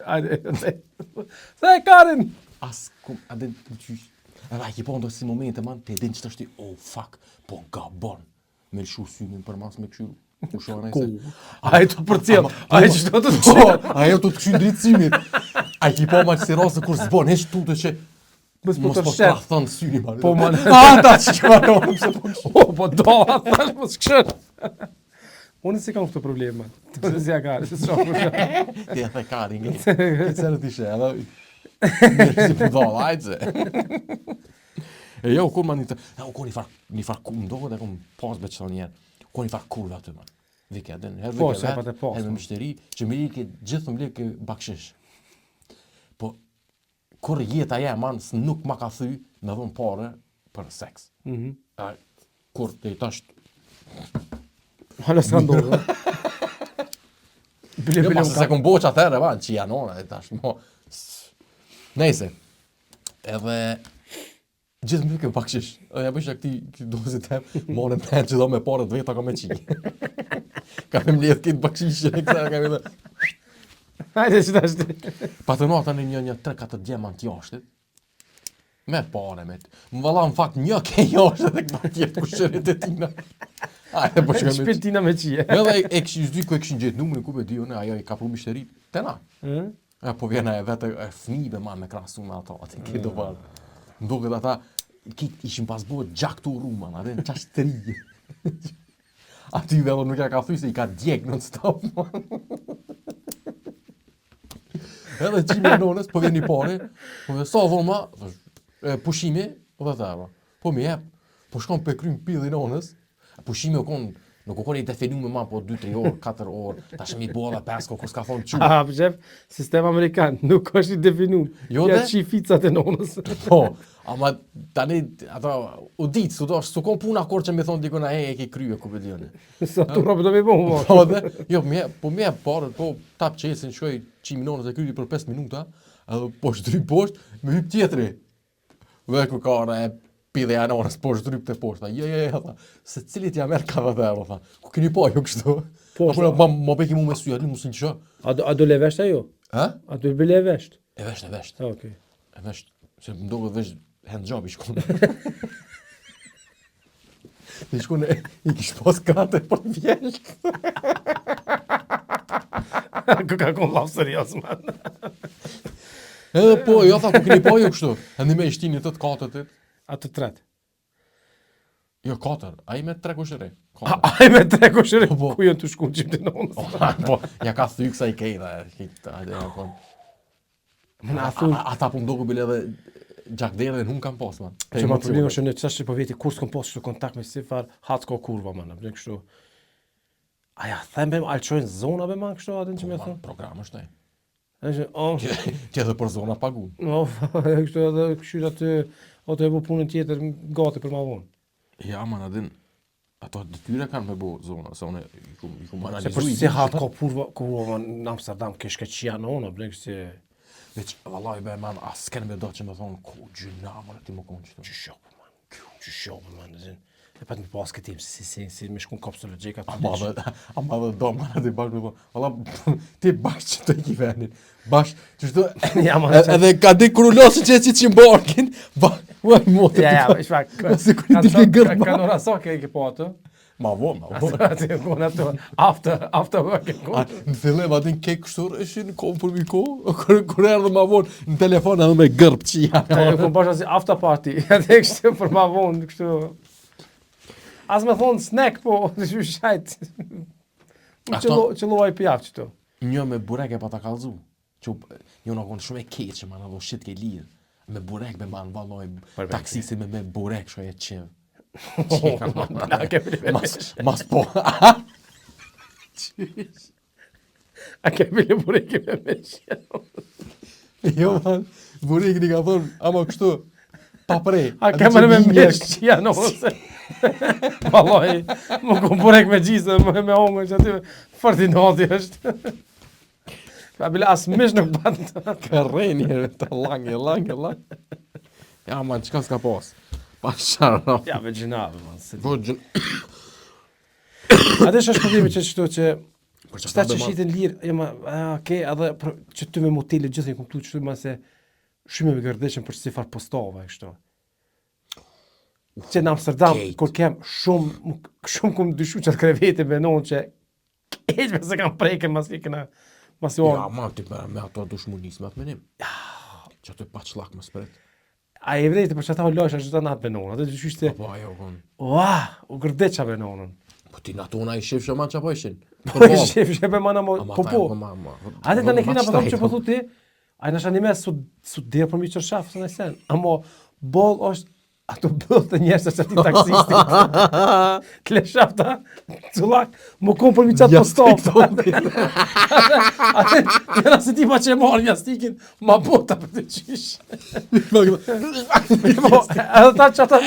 Ajde. Sa e Karin? Kum, adin të qysh. Edhe a ki po ndo si momente, man, të edin që të shti, oh, fuck, po gabon. Me lëshu synin për mas me këshu. Ku? Aje të për cilë, aje që të të Po, ajo të këshu drejtësimit. A ki po ma që si rase kur s'bon, heq tu të që mos po mos të po fshet. shtra thënë syni, man. Po, man. Ta që që ma nëmë se po këshu. O, po do, thash mos këshër. Unë si kam këtë problem, man. Të si ja Karin, se shumë këshër. Ti e the Karin, këtë cërë t'i shë, edhe mirë si përdojnë, ajtë. E jo, kur ma një të, u ko një far kur, ndohë dhe kom pas beqë të njerë, ko një far kurve aty, man. Vike, adin, herë Po, vike se pat e vetë, pas, herë me man. mështeri, që me like, gjithë më like bakshish. Po, kur jeta je, man, nuk ma ka thy me dhënë pare për seks. Kur të i tasht, Hala s'ka ndodhë. jo, pas se kom boq atëherë, man, që janona, e tash, mo, nejse, edhe, Gjithë më ke bakshish. Ja bësh këti dozit tem, morën me që do me parë të veta ka me qi. Ka me mbledh këtë bakshish e këta ka me. Hajde që tash. Pa të nata në një 3-4 diamant jashtit. Me pare me. Më valla në fakt një ke jashtit e këta tjetë kushërit e tina. Hajde po shkoj me. Shpirtina me qie. Edhe e kishin dy ku e kishin gjetë numrin ku me di unë, ajo i ka pru mishteri. Tena. Ja po vjen e vetë e fëmijëve ma me krahasu me ato, atë ke do bar. Ndoket ata ishin pas bërë gjak të rruman, atë në qash të ri. Aty dhe nuk ja ka thuj se i ka djek non stop. Edhe qimi e nonës, po vjen një pare, po dhe sa dhoma, pushimi, po dhe theva. Po mi jep, po shkon pe krym pillin nonës, pushimi u konë, nuk u konë i definu me ma po 2-3 orë, 4 orë, tash mi bo dhe 5 kohë, s'ka thonë që. Ah, pëjef, sistem amerikan, nuk është i definu. Jo Ja dhe? qi ficat e nonës. Po, ama tani, ata, u ditë, s'u konë puna kur që me thonë dikona, e ke krye, ku për djone. Sa tu robë do me bo, mo. Po dhe, jo, mi e parë, po, tap qesin, shkoj qimi nonës e krye për 5 minuta, edhe poshtë dry poshtë, me hyp tjetri. Dhe ku ka e pide e nonës poshtë dryp të poshtë, tha, se cilit ja merë ka dhe dhe, tha, ku keni pa jo kështu? Poshtë. Ma peki mu me suja, mu sin që. A do le vesht ajo? Ha? A do le vesht? E vesht. Okej. E vesht, se më do vesh handjob i shkone. I shkone, i kish pas kate për të vjesh. Ku ka konë lafë serios, man. Edhe po, jo tha, ku keni pa jo kështu? Edhe me ishtini të katët. A të tret. Jo, 4, a i me 3 kushëri. Aj me 3 kushëri, Po. ku jënë të shku qim të nonës. Po, ja ka thyk sa i kej dhe, hajde, ja kon. Na thuj, Ata po mdoku bile edhe gjakdere dhe nuk kam pas, man. që ma problemi është në qëtash që po veti kur s'kom pas kështu kontakt me sifar, hatë ko kurva, man, apë kështu. Aja, thembe, alqojnë zona be, man, kështu, atën që me thonë. Program është e. Është, oh, Tjetër për zona pagun. oh, kështu edhe këshyra të, o të e bu punën tjetër gati për ma vonë. Ja, man, adin, ato detyre kanë me bo zona, se une i kum Se analizu. për si hatë ko kurva në Amsterdam, kesh ke qia në onë, blek si, Veç, vallaj be, man, as s'ken me do që me thonë, ku gjyna, man, ti më konë qëto. që shopë, man, që shopë, man, zin. E pat më pas këtim, si me shkun kopsologjika të Ama dhe do, man, ati bashkë me thonë, valla, ti bashkë që të i venin, bashkë, që shto, Ja, man, edhe ka di krulosi që e si që mbarkin, uaj, motë Ja, shfak, Si kur ti ke gërma. Kanë ora sa ke po ato? Ma vonë. Ati e konë ato, after work e konë. Në fillim atin ke kështur, ishin kohë për mi kohë, kur erdhe ma vonë, në telefon edhe me gërp që E konë bashkë si after party, atë e kështu për ma vonë, kështu. As me thonë snack, po, në që shajtë. Qëlluaj pjavë qëtu. Një me burek e pa ta kalzu. Një në konë shumë e keqë, man, adho shit ke lirë. Me burek me man valoj, taksisi me burek shkoj e qivë. Na ke bile Mas po. A ke bile bureki me me qenë. Jo, man, burekin i ka thonë, ama kështu, pa prej. A ke më me me qia në ose. Valoj, më kom burek me gjisë, me ongë që aty, fërtinati është. Pa bile as mish nuk batë. Ka rejnë njërë, të langë. Ja, man, qka s'ka pas? Pa shara. Ja, me gjinave, man. Po, Ate është problemi që qëto që Për qëta që shiten lirë, jo ma, okej, edhe që ty me motele gjithë një këmtu qëtu ma se shumë me gërdeqen për si farë postove, kështu. Që në Amsterdam, kur kem shumë kum dyshu që të krevete me nonë që keqme se kam prejken mas fikën mas jo. Ja, ma, ti me ato dushmunis me atë menim. Ja. Që ato e pa qlak më spret. A e vrejte për që ata o lojsh është të natë me nonë, atë dyshushte, Po, ajo, kon. u gërdeqa me nonën. Po ti na tona i shif shoman që apo ishin? Po i shef me mana mo, po. Ate të në kina për thomë që po thu ti, a i në shani me su dirë për mi qërshaf, së në sen. Amo, bol është, ato bëllë të njerës që ati taksisti. Kle shafta, cullak, më kom për mi qatë postov. Ate, jena se ti pa që e marë mjastikin, ma bota për të qysh. Edhe ta që ato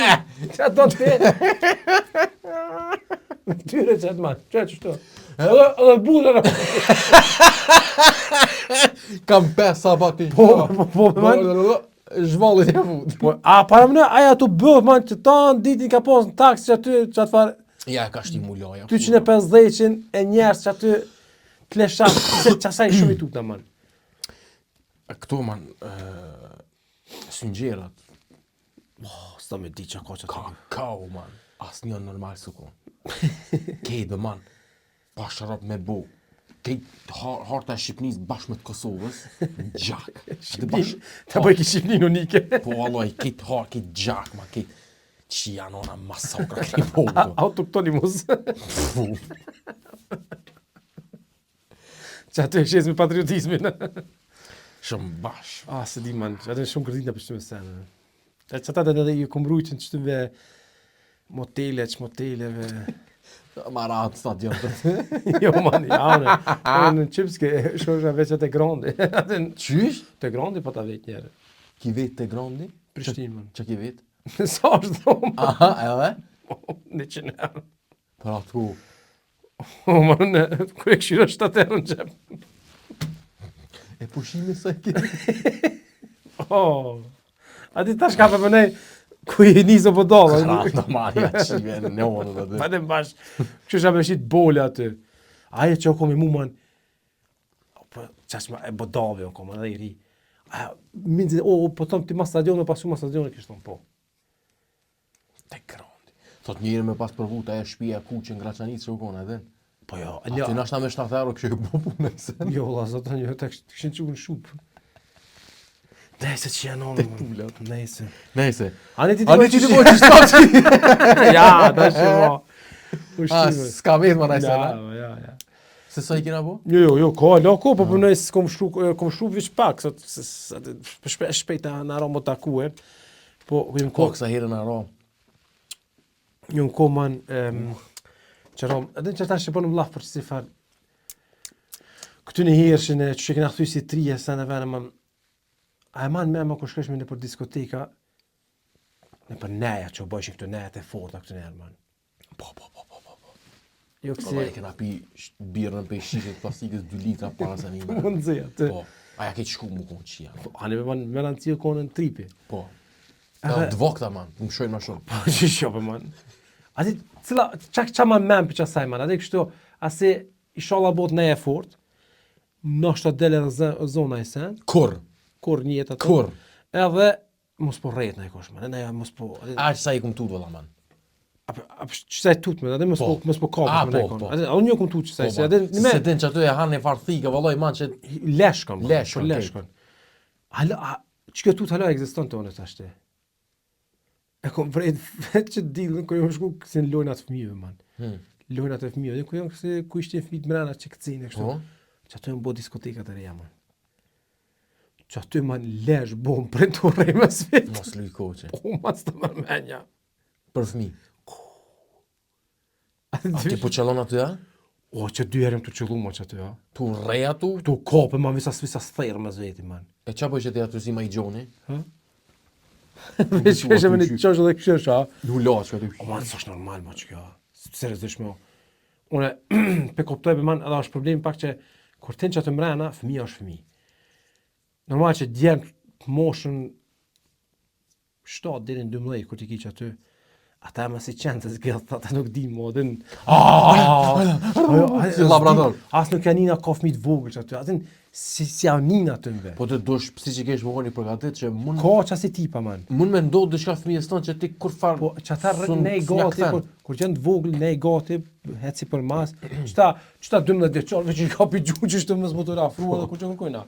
të tyre që atë manë, që shto. Edhe bullë në Kam 5 sabat ti. Po, man. Zhvallit e fut. Po, a para më aja tu bëf man që tan ditën ka pas në taksi që aty çat fare Ja, ka shti muloja. 250 e njerëz që aty kleshat se çasaj shumë i tutna man. Këto man, synxherat, Sta me di çka ka ka kau man. Asnjë normal s'u kon. Kejtë man, pasharop me bu. Kejtë harta e Shqipnisë bashkë me të Kosovës, në gjak. Ta bëj ki Shqipnin unike. Po vallaj, kejtë harë, kejtë gjak, ma kejtë që janë ona masakra kejtë bodo. Autoktonimus. Që aty e shes me patriotizmin. Shumë bashkë. Se di man, që aty shumë kërdinë për shtu me senë. Që ata dhe ju kumrujqën që të ve moteleve. Marat stadion. Jo man, jaune. Në Qipske, shosha veç e grandi. Qysh? Te grandi pa ta vet njerë. Ki vetë të grandi? Prishtinë man. Që ki vetë? Sa është dhoma? Aha, edhe? 100 euro. Për atë ku. Man, kërë e këshira 7 euro në gjep. E pushime sa ki. A ti tash ka për mënej, ku i niso po dollë. Krata marja qive në onë dhe dhe. Pa dhe bash, kështë shab e shqit bole aty. Aje që o kom i mu man, qash ma e bodave o kom, edhe i ri. Minzi, po tom ti ma stadion, pasu ma stadion, kështë tom po. Te grandi. Thot njëri me pas përvut aja shpia ku që në Graçanicë që u konë edhe. Po jo, Aty nashta me 7 euro kështë e bu punë e sen. jo, la zotë një, të këshin që në shupë. Nese që janë onë, nese. Nese. Ani ti Ani ti të bojë që shtati. Ja, da shimo. S'ka vetë më najse. Ja. Se sa i kena bo? Jo, ko, po përnoj se kom shru vish pak, shpejta në arom o takue. Po, Ko kësa herë në ro. Një në ko man, që rom, edhe që ta shqipon në mlaf për që si farë. Këtu në herëshin e që kena këthuj si 3 sa në vene man, a e man me më kur shkëshme në për diskoteka, në për neja që u bëjshin këtu nejat e forta këtu njerë man. Po. Jo Po e kena pi birën për shishet plastikës 2 litra para se një. Më nëzija, të. Po. Aja ke shku mu konë qia. Ani me man, me lanë cilë konën tripi. Po. Edhe dvokta man, më shojnë ma shumë. Po, që shope man. Ati, cila, qa ma men për qasaj man, ati kështu, asi i shola bot neja e fort, nështë të dele dhe zona i sen, kur një jetë atë. Kur. Edhe, mos po rejt në e kosh, man. Edhe, mos po... A që sa i kum tut vëlla, man. Qësaj tut me, edhe mos po kapë me po. Edhe, unë një kom tut qësaj, se edhe... Se din që aty e hanë e farthika, vëlloj, man, që... Leshkon, man. Leshkon, Leshkon. Që kjo tut hala eksiston të onë të ashte. E kom vrejt vetë që dilën, ku jom shku kësin lojnat fëmijëve, man. Lojnat e fëmijëve, ku jom kësi ku ishte fëmijët mrena që këcine, kështu. Që aty më bo diskotekat e reja, man. Që aty man lesh bom për të rej me svetë. Mos luj koqe. O, mas të mërmenja. Për fëmi. A ti po qëllon aty, a? O, që 2 herëm të qëllu, mo që aty, a? Tu rej atu? Tu kope, man, visas thërë me zveti, man. E qa bëjë që ti aty si ma i gjoni? Veç me një qosh dhe këshirë, a? Ju la që aty. O, man, s'është normal, ma që kjo. Seriozisht me o. Une, pe koptoj për man, edhe është problemi pak që kur tin që të mrena, fëmija është fëmi. Normal që djemë moshën 7 deri në 12 kur t'i ki që aty, ata e më si qenë të zgjellë, ata nuk di mo, adin... Si labrador. As nuk janë nina ka fëmijë të vogël që aty, adin si janë nina të mbe. Po të dosh psikisht më voni përgatit që mund... Ka që si tipa, man. Mund me ndodhë dëshka fëmijës tonë që ti kur farë... Po që ata ne i gati, kur qenë të vogël, ne i gati, heci për mas, qëta 12 vjeçar, veç i ka pi gjuhë që shtë mësë motor afrua dhe kur që kërkojna.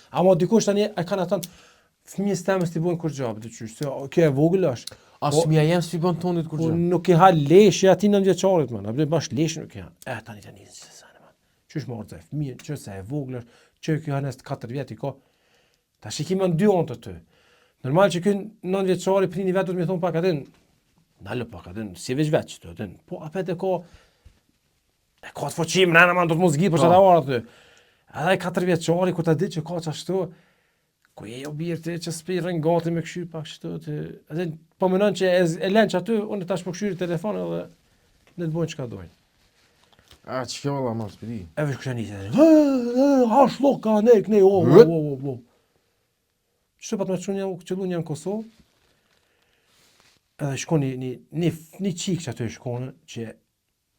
Ama dikush tani e kanë atan fëmijës temës t'i bojnë kur gjabë, të qysh, kjo e vogël është. As fëmija jem s'pi bën tonit kur gjabë. Nuk i ha leshje ati 9 vjeçarit, man, apo bash leshje nuk i ha. Tani se sa man. Qysh më ardhë fëmijë, që se e vogël është, që kjo hanes 4 vjet i ka. Tash i kemi 2 anë të ty. Normal që ky 9 vjeçari prini vetë do të më thon pak atin. Dalë pak atin, si veç veç të atin. Po apet e ka të foqim, nëna man do të mos gjitë për çfarë ora aty. Edhe 4 vjeçari kur ta di që ka çashtu, ku e jo birë të që s'pi rëngati me këshyr pak shtu të... Edhe po mënon që e len që aty, unë tash po këshyri telefon edhe ne të bojnë çka dojnë. A që kjo valla ma s'pidi. E vesh kësha njëse, ha shlok ka ne, o. Çto pat më çunë u qellu një në Kosovë. Edhe shkon një çik që aty shkon që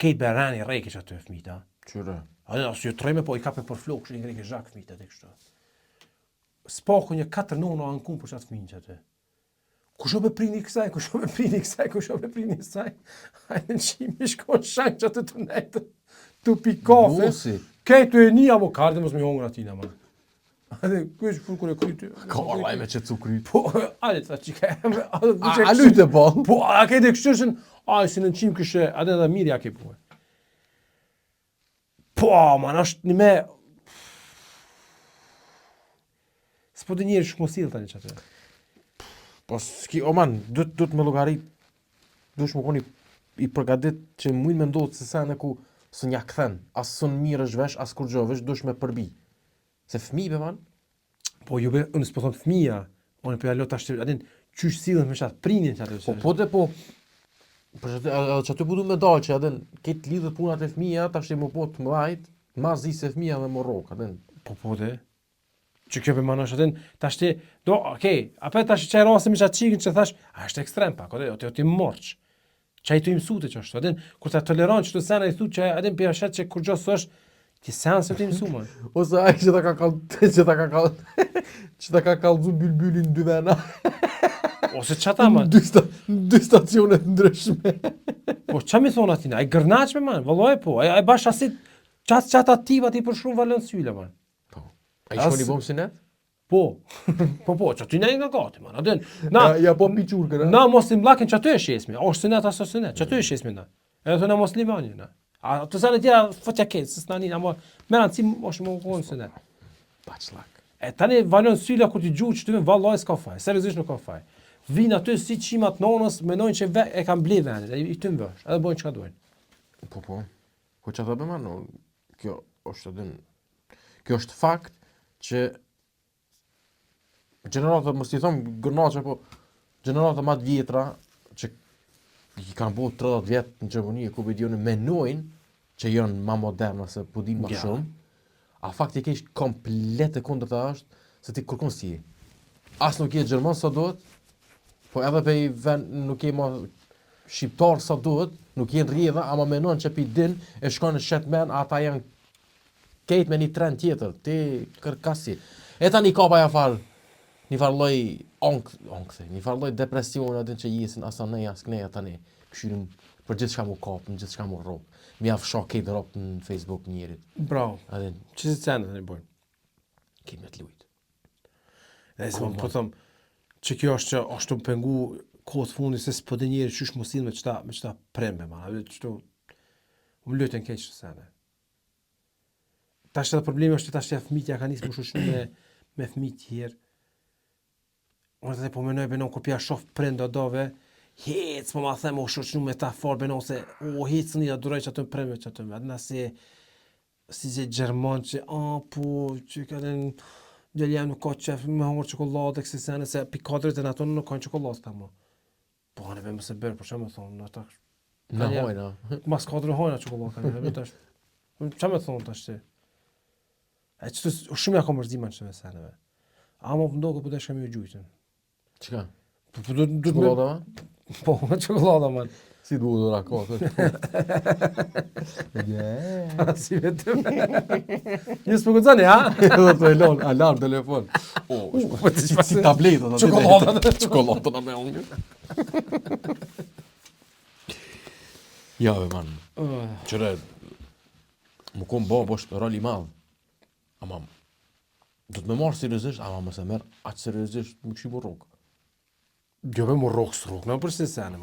Kate Berani rreke që aty fëmita. Qyre. A dhe asë ju treme, po i kape për flokë, që i ngreke zhak fëmita dhe kështu. Spako një 4 nona anë kumë për qatë fëmin që aty. Kusho me prini kësaj, kusho me prini kësaj. Hajde në qimi shkon shank që aty të nejtë. Tu pi kafe. Bosi. Kejtu e një avokarde, mos me hongra atina, man. Hajde, kuj që kur e kryti. Ka arlaj me që të cukry. Po, ale të qika. A lyte po? Po, a kejtë e kështëshën, a si në qim këshë, a dhe mirë ja ke puhe. Po, man, është një me... S'po të njërë shmosilë tani që atë. Po, s'ki, o man, du të me logarit, du shmë koni i përgadit që mujnë me ndodhë se sene ku së nja këthen, asë së në mirë është vesh, asë kur gjo vesh, du shme përbi. Se fëmijëve, man? Po, ju be, unë s'po thonë fëmija, unë për jallo të ashtë, adin, qysh silën me shatë, prinin që atë. Po dhe po, për që aty budu me dalë që adin, ketë lidhët punat e fëmija, ta shte më po të mëdhajt, ma zi se fëmija dhe më rokë, adin. Po dhe, që kjo për manash, adin, ta shte, do, okej, apet ta shte qaj rase me qatë qikën që thash, a është ekstrem pak, o ti morç. Qaj të imsute që është, adin, kur ta toleron që të sena i thu që adin për jashet që kur gjosë është, ti sen se të imsu, man. Ose ai që ta ka kallzu bylbylin dy vena. Ose qata, man. Dy stacionet ndryshme. Po, qa mi thonë atina? Ai gërnaqme, man, vëlloj po. Ai bash asit qata tipa ti për shumë valën syle, man. Po. Ai shkoni bom si net? Po. po, që ty ne nga gati, man. Adin, ja po piqurkën, na mos i mlakin që aty e shesmi. O shësinet, aso shësinet. Që aty e shesmi, na. Edhe të na mos livani, na. A të zanë tjera fëtja ketë, së s'nani, amo, me rëndësi është më konë shësinet. Bachlak. E tani valën syla kur ti gjuhë që ty me vallaj s'ka faj. Seriozisht nuk ka faj. Vinë aty si qimat nonës, menojnë që e kam ble vendit, i ty mbësh, edhe bojnë që ka dojnë. Po. Po që të bëma, no, kjo është fakt që gjenerata, mos t'i thomë gërnaqa, po gjenerata ma të vjetra që i kanë bo 30 vjetë në Gjermani e Kubedionë menojnë që janë ma moderna se po din ma shumë, a faktikisht komplet e kundërta është se ti kërkon si je. As nuk je Gjerman sa duhet, po edhe pe i vend nuk je ma shqiptar sa duhet, nuk je në rjedha, ama menon që pi din e shkon në shetmen, ata janë kejt me një trend tjetër, ti kërkasi. E ta një kapa ja farë, një farë loj onkëthe, një farë loj depresion adin që jesin asa nej, as kënej tani, këshyrim për gjithë shka mu kapë, në gjithë shka mu ropë. Mi afë shok kejtë ropë në Facebook njerit. Bravo. Adin, Që si cenë të një bojnë? kejtë me të lujtë. Dhe se po thëmë, që kjo është që është të pengu kohët fundi se s'po dhe njerë qysh musil me qëta prembe, man. Qëto, më lëtën keqë që sene. Ta është edhe problemi është që ta është fëmijët ja ka nisë më shushnu me fëmijët tjerë. Unë të dhe po menoj benon kur pja shof prenda dove, hec, po ma them o shoqnu me ta farë benon se o hec një da duroj që atë prembe që atë me. Adina si që Gjerman që, po, që ka den gjeljem nuk ka qef me hongër qokoladë, kësi sene, se pikadrit e në atonë nuk ka në qokoladë ta mo. Po, hane be më se bërë, por që me thonë, në ta... Në hojna. Mas kadrë hojna qokoladë ka një, tash. Që me thonë tash që? E që të shumë ja ka mërziman që me seneve. Ama për ndohë për deshka mi u gjujtën. Qëka? Çokolada ma? Po, çokolada man. Si du dhe rakot. Si vetëm. Një s'po guxani, ha? Edhe të elon, alarm telefon. Si tabletat. Çokoladën a me unë. Ja, be man. Qëre, më kom babo është rol i madh. Ama, do të me marë seriozisht, ama mëse merë aqë seriozisht më këshimu rogë. Jo me më rogë së rogë, me më përse sene.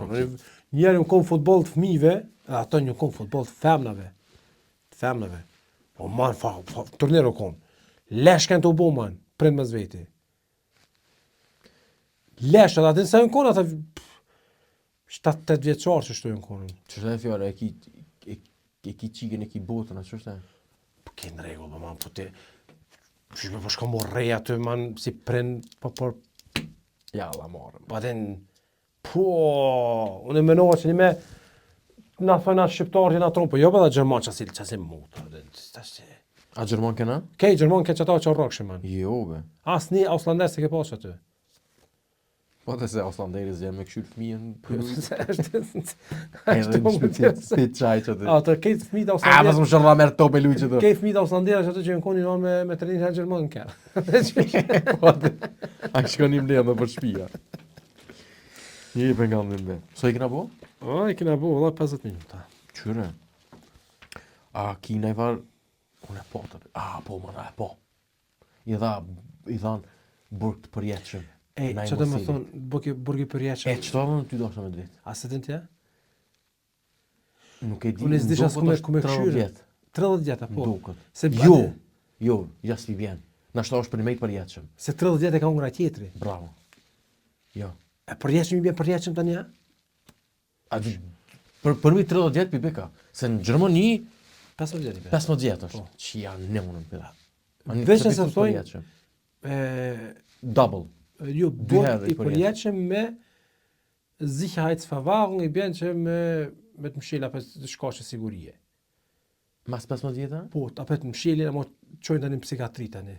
Njerë më kom futbol të fmive, e ato një kom futbol të femnave. O man, turnero kom. Leshken të u bo, man, prind me zveti. Lesh, edhe atin se në konë, ata 7-8 vjeqarë që shtu në konë. Që shtë e fjallë, e ki qigen, e ki botën, a që shtë e? Po ke në regullë, man, po te... Shqype, po shka mo rej aty, man, si prind, po... Ja, la marëm. Po atin... Po... Unë e menova që një me... Na thëna shqiptarë që na tronë, po jo për dhe Gjerman që asim mutë. A Gjerman kena? Kej, Gjerman ke që ata që rrokshë, man. Jo, be. As një auslandes se ke pas aty. Po të se Oslanderis gjenë me këshyr fëmijën për Edhe në shpit qaj që të... A, të kejtë fëmijët A, Oslanderis. pas më shërra merë tope luj që të... Kejtë fëmijët Oslanderis atë që në koni me trenin herë Gjermën në kërë. A shkonim ne edhe për shpia. Një i pengan dhe mbe. So i kena bo? O, i kena bo, valla 50 minuta. Qyre? A, kina i var... Unë e po të... A, po, mëna e po. I dhanë burg të përjetëshëm. E, që të më thonë, burgi përjetëshëm. E, qëto dhe në ty doshtë me dritë? A se të në tja? Nuk e di, Unë e s'disha s'ku me këshyre. 30 30 vjeta, po. Duket. Se Jo, jas mi bjen. Na shto është për një mejtë përjetëshëm. Se 30 vjetë e ka ungra tjetri. Bravo. Jo. E përjetëshëm i bjen përjetëshëm të një? A, për mi 30 vjetë pibeka. Se në Gjermoni 15 vjetë i bjen. 15 vjetë është. Që janë në unën për da. Veç nëse thojnë, Double. jo, Dy herë burg i përjetëshëm me Sicherheitsverwahrung i bjen që me të mshela për të shkashe sigurie. Mas 15 vjetë? Po, të apet mshelin, ama qojnë të një psikatri të një.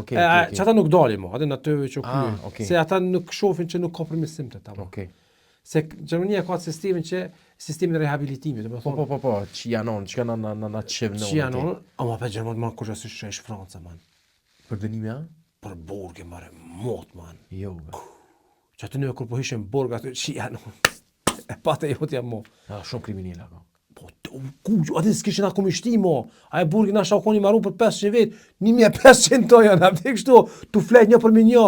Okej. Që ata nuk dali mo, atë në të që Ah, krye. okay. Se ata nuk shofin që nuk ka përmisim të ta mo. Okej. Se Gjermania ka sistemin e rehabilitimit, dhe me thonë, Po, që janon, që kanë në qevë në që janë onë, ama për Gjermania man kur që shesh Franca, man. Për dënimi, a? Për burge, mare, mot, man. Jo, be. Që aty në kur po hishen burg, aty që janë onë. E pate e jotja mo. Shumë kriminella, ka. Po, aty s'kishin ako mishti, mo. A e burgi na shakoni maru për 500 vetë, 1500 to janë, apëti kështu, tu flet një për me një.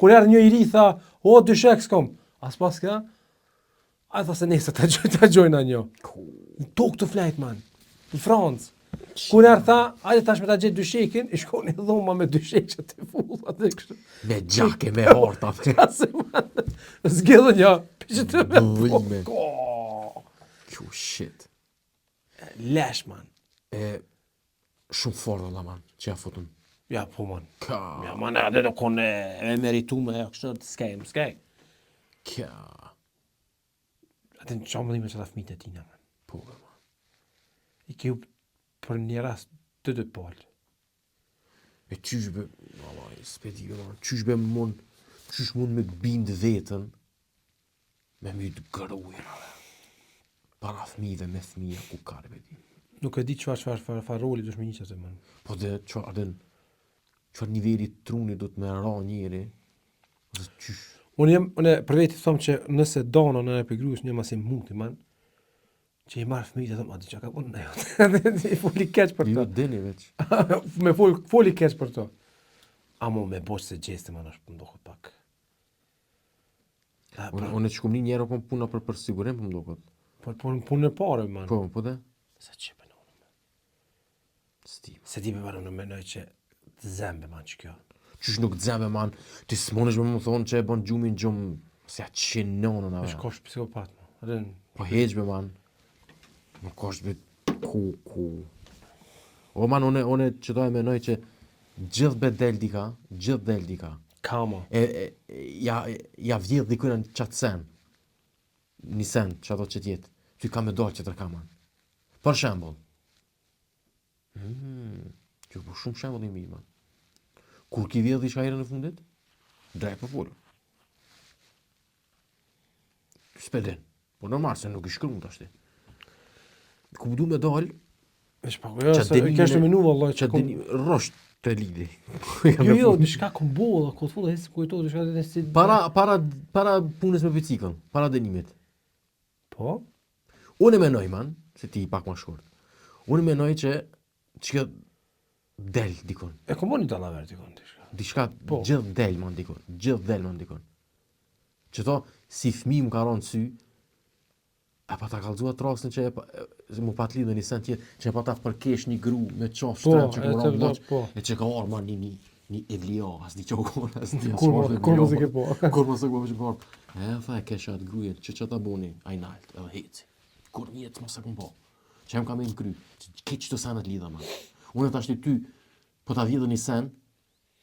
Kur erë një i ri, tha, o, dyshek s'kom. As pas ka, a e tha se nesër ta gjojna një. Në tokë të flet, man. Në Francë. Kur erë tha, ajde tash me ta gjetë dyshekin, i shkoni dhoma me dyshek që të full, atë kështu. Me gjake, me horta. Qase, man, zgjedhë një, që të me Vëllime. po. Kjo shit. Lesh, man. Shumë fort alla man, që ja futun. Ja, po, man. Ka. Ja, man, edhe do kon e meritume, ja, kështë të skaj. Kja. Atë në qamëllime që ta fëmijët e tina, man. Po, be, man. I ke për një rast të palë. E qysh be, valla, s'peti be, man. Qysh mund me të bindë vetën me my të gërujnë. Para fëmijëve me fëmija ku kare be di. Nuk e di çfarë roli dush me një qëse, man. Po dhe qëfar niveli truni do të me ra njeri. Ose qysh. Unë për veti thom që nëse dono në e përgrus një masim muti, man, që i marrë fëmijët e thom, a di që ka punë në jote. I foli keq për Jo to. dini veç. Me foli keq për to. Amo me bosh se gjeste, man, është pëndohët pak. Unë që kom një njerë kom puna për sigurim për mdokot. Por punë e pare, man. Po dhe? Se që për në unë, man. Stim. Se ti për në menoj që të zembe, man, që kjo. Qysh nuk të zembe, man, ti s'monesh me më thonë që e bon gjumin gjumë, se atë qenonën, është kosh psikopat, man. Po heqbe, man. Nuk kosh be ku. O, man, une që do e menoj që gjithë be del dika. Kama. Ja vjedh dikujna në qatë sen. Një sen, që ato që tjetë. Ty ka me dollë që tërka, man. Për shembull. Që po shumë shembull i mirë, man. Kur ki vjedh diçka herën në fundit, drejt për folë. S'pedin. Po normal se nuk i shkruan tash ti. Ku du me dal, Vesh pa, jo, se kesh të minu, vallaj, që dini rrosht të lidi. Jo, diçka kom bo, dhe ku të full, hesi kujto, diçka të si... Para punës me bicikën, para dënimit. Po? Unë e menoj, man, se ti pak ma shkurt. Unë e menoj që kjo del dikon. E kom bo një dalaver dikon, diçka. Diçka Po. gjithë del man dikon. Që to, si fëmi më ka ronë sy, e pa ta kalzua trasën që mu pat lidhë një sen tjetë, që e pa ta përkesh një gru me qaf shtren që ka ronë moq, e që ka orë man një evlia, as një qokon, as një Kur më se ke po. Kur më se ke po që parë. E tha e kesha atë gruje, që ta boni, a i nalt, edhe heci. Kur njëtë ma se këm po. Që em ka me në kry, ke që të senet lidha man. Unë e tashti ty, po ta vjedhë një sen,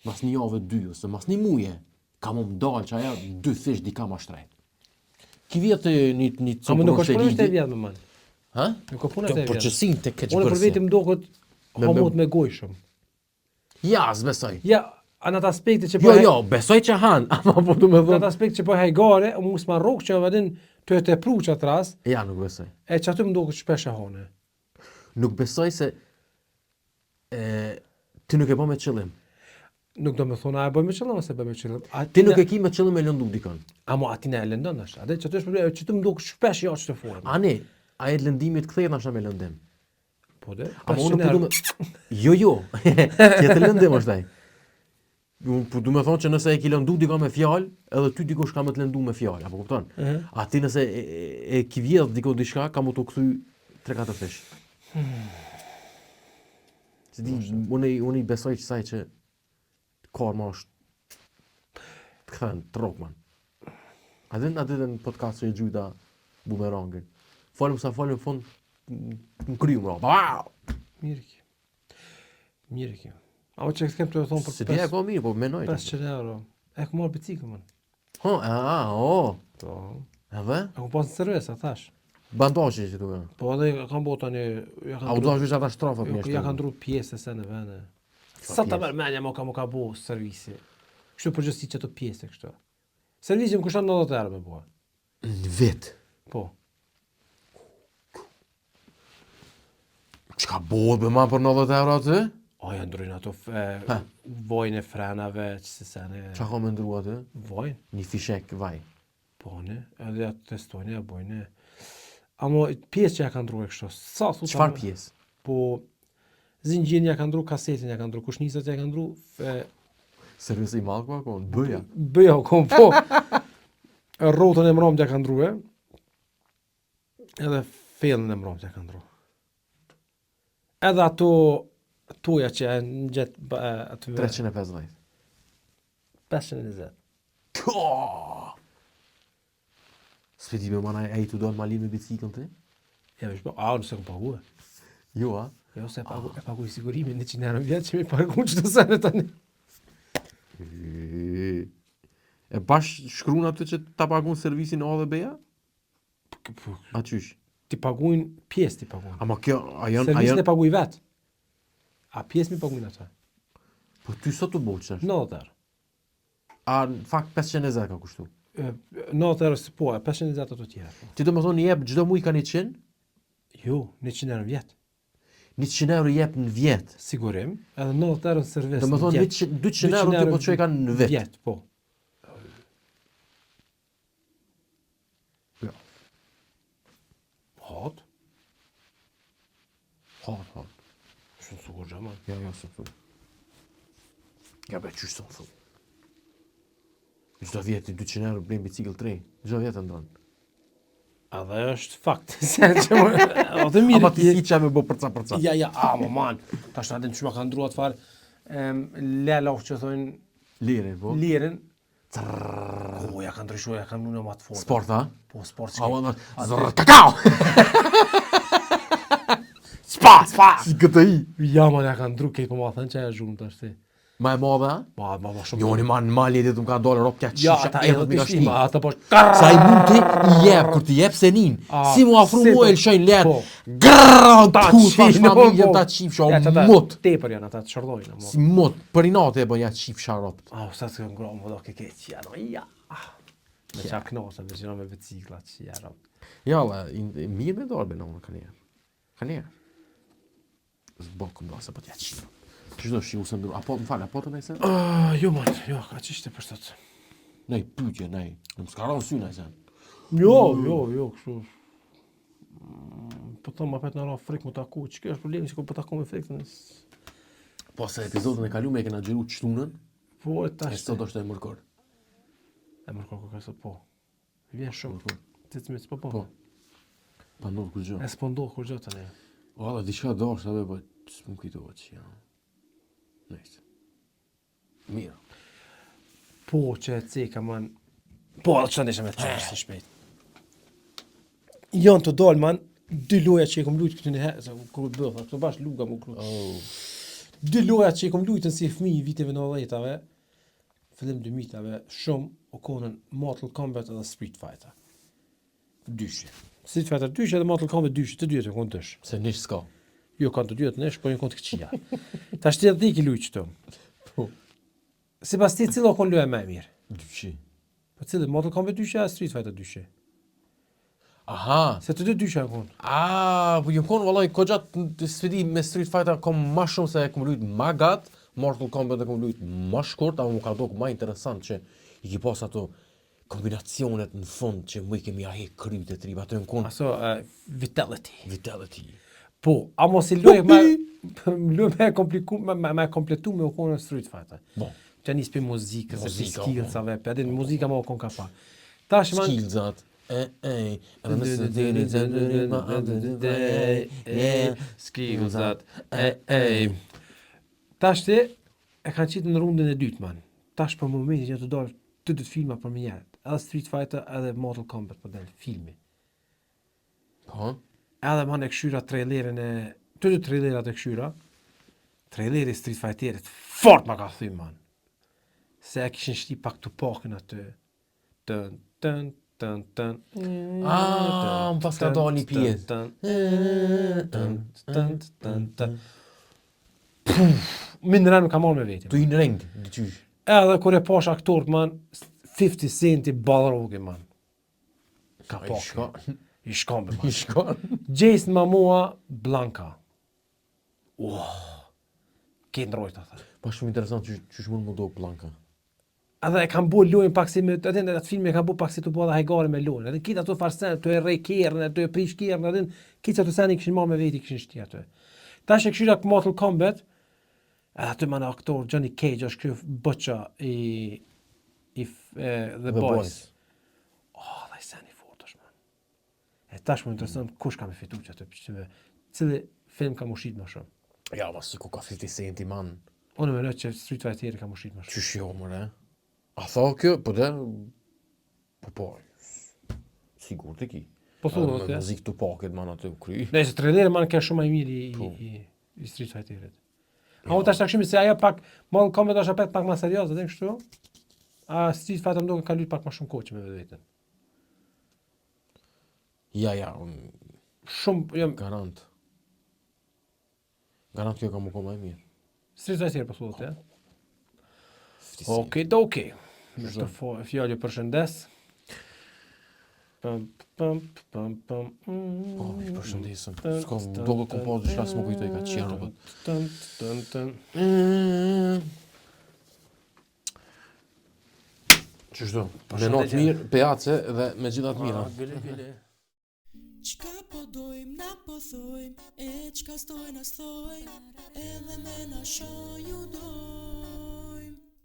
mas një javë 2, ose mas një muje, ka më mdalë që aja 2 fish di ka ma shtrejt. Ki vjetë një Ama nuk copron është të punë të lidi. vjetë me man. Ha? Nuk ka punë të vjetë. Përqësin të keqë Unë për bërësi. vetim do këtë hamot me gojshëm. Ja, zbesoj. Ja, Në atë aspekti që Jo, besoj që han, ama po du me në thonë. atë aspekt që po hajgare, u mos ma rrok që vadin të e tepru që atë rast, Ja, nuk besoj. e që aty më duket shpesh e hone. Nuk besoj se ti nuk e bë me qëllim. Nuk do me thonë, a e bëj me qëllim ose e bëj me qëllim. Ti nuk e ki me qëllim me lëndu dikon. Amo ati ne e lëndon është. Atë që aty është problemi, që të më duket shpesh jo që të forë. Ani, a e lëndimit kthehet ashta me lëndim. Po dhe, Ama unë po du me... Jo. Tjetë lëndim është ai. Unë po du me thonë që nëse e ki lëndu dikon me fjalë, edhe ty dikush ka me të lëndu me fjalë, apo kupton? A ti nëse e ki vjedh diko diçka, ka mu të kthy 3-4 fish. Se di, unë i besoj që saj që karma është të kthen, të rokman. A dhe në podcast që e gjujta bumerangin. Falem sa falem në fund, në kryu më ra. Mirë ki. Mirë ki. Amo që kem të thonë për Se di e ko mirë, po menoj. 500 euro. E ku marrë bicikë, man. Po. Edhe? E ku pas në servesa, thash. Bandazhe që duke. Po edhe kam bo tani... A u dosh ata shtrafat Jo, mjeshtë. ja kanë ndru pjesë se në vende. Sa ta mërmenja mo ka bo servisi. Kështu përgjësi që të pjesë kështu. Servisi më kushton 90 euro me bua. Në vit. Po. Çka bëhet me ma për 90 euro aty? O, ja ndrojnë ato vojnë e frenave, që se sene... Qa ka me ndru aty? Vojnë? Një fishek vaj. Po, ne, edhe atë testojnë, ja bojnë. Amo, pjesë që ja kanë ndru e kështu. Sa su Çfarë pjesë? Po, zinxhirin ja kanë ndru, kasetin ja kanë ndru, kushnisat ja kanë ndru, Servisi i madh ku akon? Bëja. bëja, kom, po. Rrotën e mromt ja kanë ndru e. Edhe fellën e mromt ja kanë ndru. Edhe ato tuja që e në gjetë aty... 350. 520. S'pe di me mana e i të do në malin me biciklën ti? Ja, vesh po, nëse kom pague. Jo, a? Jo, se e paguaj sigurimin 100 euro vjetë që mi pagu që të sene tani. E bash shkruan aty që ta pagun servisin A dhe B-ja? A qysh? Ti paguajnë pjesë ti paguajnë. Ama kjo, a janë... Servisin e paguaj vetë. A pjesë mi paguajnë ata. Po ty sot të boqë është? 90 euro. A në fakt 520 ka kushtu? 90 euro se po, 520 ato të tjera. Po. Ti do më thonë jep çdo muaj ka 100? Jo, 100 euro vjetë. 100 euro jep në vjet. Sigurim, edhe 90 euro në servis. Do më thonë 200 euro ti po të ka në vjet. Vjetë, po. Jo. Hot. Hot. Shumë sukur gjama. Ja, së thumë. Ja be, qysh së thumë. Çdo vjet 200 euro blejnë bicikl 3. Çdo vjet e ndonë. A dhe është fakt. Se që më... O dhe mirë. Ama ti si qa me bo përca. Ja, mo man. Ta shtë adem që ma kanë ndruat farë. Lela që thojnë... Lirin, po? Lirin. Ko, ja kanë ndryshu, ja kanë nune ma të fortë. Sport, ha? Po, sport që... A, zërë, kakao! Spa! Si këtë i. Ja, man, ja kanë ndru, kejtë po ma thënë që e zhumë të ashti. Ma e modhe, ha? Ma shumë. Jo, një ma në mali edhe të më ka dollë ropë kja Ja, qisha ata edhe edhe të më të ka shtima, shti. ata po... Sa i mund ti i jep, kur ti jep se nin. Si mu afru si mu po. e lëshojnë letë. Po. Grrrr, Ta tu, thash qino, familje po. ta qifsha, Ja, o ata mut. Tepër janë ata të shërdojnë. Si mut, për i natë e bën ja qifsha ropët. Sa të kënë ngromë, vëdo ke keqë, ja, no, ja. Me qa knosa, me qëra me bicikla, që ja, ro. Ja, mirë me dorë me në kanjerë. Kanjerë. Zbokëm do, se po t'ja qino. Qdo shi usë ndru, apo, më falë, apo të nejse? Jo, man, jo, ka qishte për sot. Nej, pytje, nej. Në më s'karon sy, nej, sen. Jo, kështu. Po të më apet në ra frikë më taku, që kjo është problemi që ko po taku me frikë. Po se epizodën e kalume e kena gjeru qëtunën, Po, e e tash. sot është e mërkor. E më shkoko ka sot, po. Vjen shumë. Ti të po. Po. Pa ndodhë kur gjë. E s'po ndohë kur gjë tani. O, ala, diçka dosh, abe, po, s'më kujtova që janë. Nejtë. Mirë. Po, që e ceka, man. Po, edhe që të ndeshe me të qërë si shpejt. Janë të dalë, man, 2 loja që i kom lujtë këtë një herë, se kur bëthë, këtë bashkë luga më kërë. 2 loja që i kom lujtën si fëmi i viteve 90-ave, fillim 2000-ave, shumë o konën Mortal Kombat edhe Street Fighter. Dyshe. Street Fighter dyshe edhe Mortal Kombat dyshe, të dyre të konë dysh. Se nish s'ka. Jo, kanë të dyre të nesh, po një konë të këqia. Ta shtë edhe i ki lujtë qëto. Po. Sipas ti cilo kon luaj më e mirë? Dyqi. Po cilë Mortal Kombat 2 a Street Fighter 2? Aha. Se të dy dysha kon. Po ju kon vallai kogjat sfidi me Street Fighter kom më shumë se e kom lujt më gat, Mortal Kombat e kom lujt më shkurt, apo më ka dok më interesant që i ki pas ato kombinacionet në fund që mu i kemi ahe kryt e tripa, ato në kon Aso vitality. Po, a mos i luaj më kompliku më kompletu me u kon Street Fighter. Bon, Që nis për muzikës, për Muzika, skillsave, për edhe muzika më u kon ka pa. Tash man skillsat. Edhe nëse dini skillsat. Tash ti e kanë qitë në rundën e dytë man. Tash për momentin që të dalë të dy filma për më njerët. Edhe Street Fighter edhe Mortal Kombat për dalë filmi. Po. Edhe man e këshyra trailerin e... Të dy trailerat e këshyra. Traileri Street Fighterit fort ma ka thymë man. Se e kishin shti pak të pakën aty. Tën, tën, tën, tën. Më pas ka dalë një pjesë. Minë rënë ka marrë me vetim. Tu i në ring, dyqysh. Edhe kur e pash aktorët man, 50 Centi Balrogi man. Ka I pakë. shka. I shkambe man. I shka. Jason Momoa, Blanka. Këtë ndrojt atë. Pa shumë interesant që mund më do Blanka. Edhe e kam bu lojnë pak si me, edhe në atë film e kam bu pak si të bu edhe hajgare me lojnë. Edhe kita ato farsen, të e rej kjerën, të e prish kjerën, edhe kita ato seni kishin marrë me veti, kishin shti aty. Tash e këshyra Mortal Kombat, edhe aty ma në aktor, Johnny Cage, është kjo bëqa i The Boys. Dhe i seni fort është, man. E tash më interesant, kush ka me fitu që aty, cili film ka më shqit më shumë. Ja, ma si ku ka 50 Centi, man. Unë me në që Street Fighter ka më shqit më shumë. Qysh jo, mëre? A tha kjo, po dhe... Po, sigur të ki. Po thunë, Me muzik të paket, man, atë kry. Ne, se traileri man ka shumë më i mirë i Street Fighterit. A u tash takshimi se ajo pak Mortal Kombat është apet pak më serioz, edhe kështu. A Street Fighter më duket ka lyp pak më shumë kohë me vetën. Ja, Shumë jam garant. Garant kjo ka më kohë më e mirë. Street Fighter po thotë, ja. 50 Cent. Okej. Me të fjalë përshëndes. Pam. Po, i përshëndesëm. S'ka do të kompoz diçka s'më kujtoj ka qenë rrobët. Qështu? Me natë mirë, peace dhe me gjithat mira. Qka po dojmë, na po thojmë, e qka stoj na stoj, edhe me na shoh ju doj.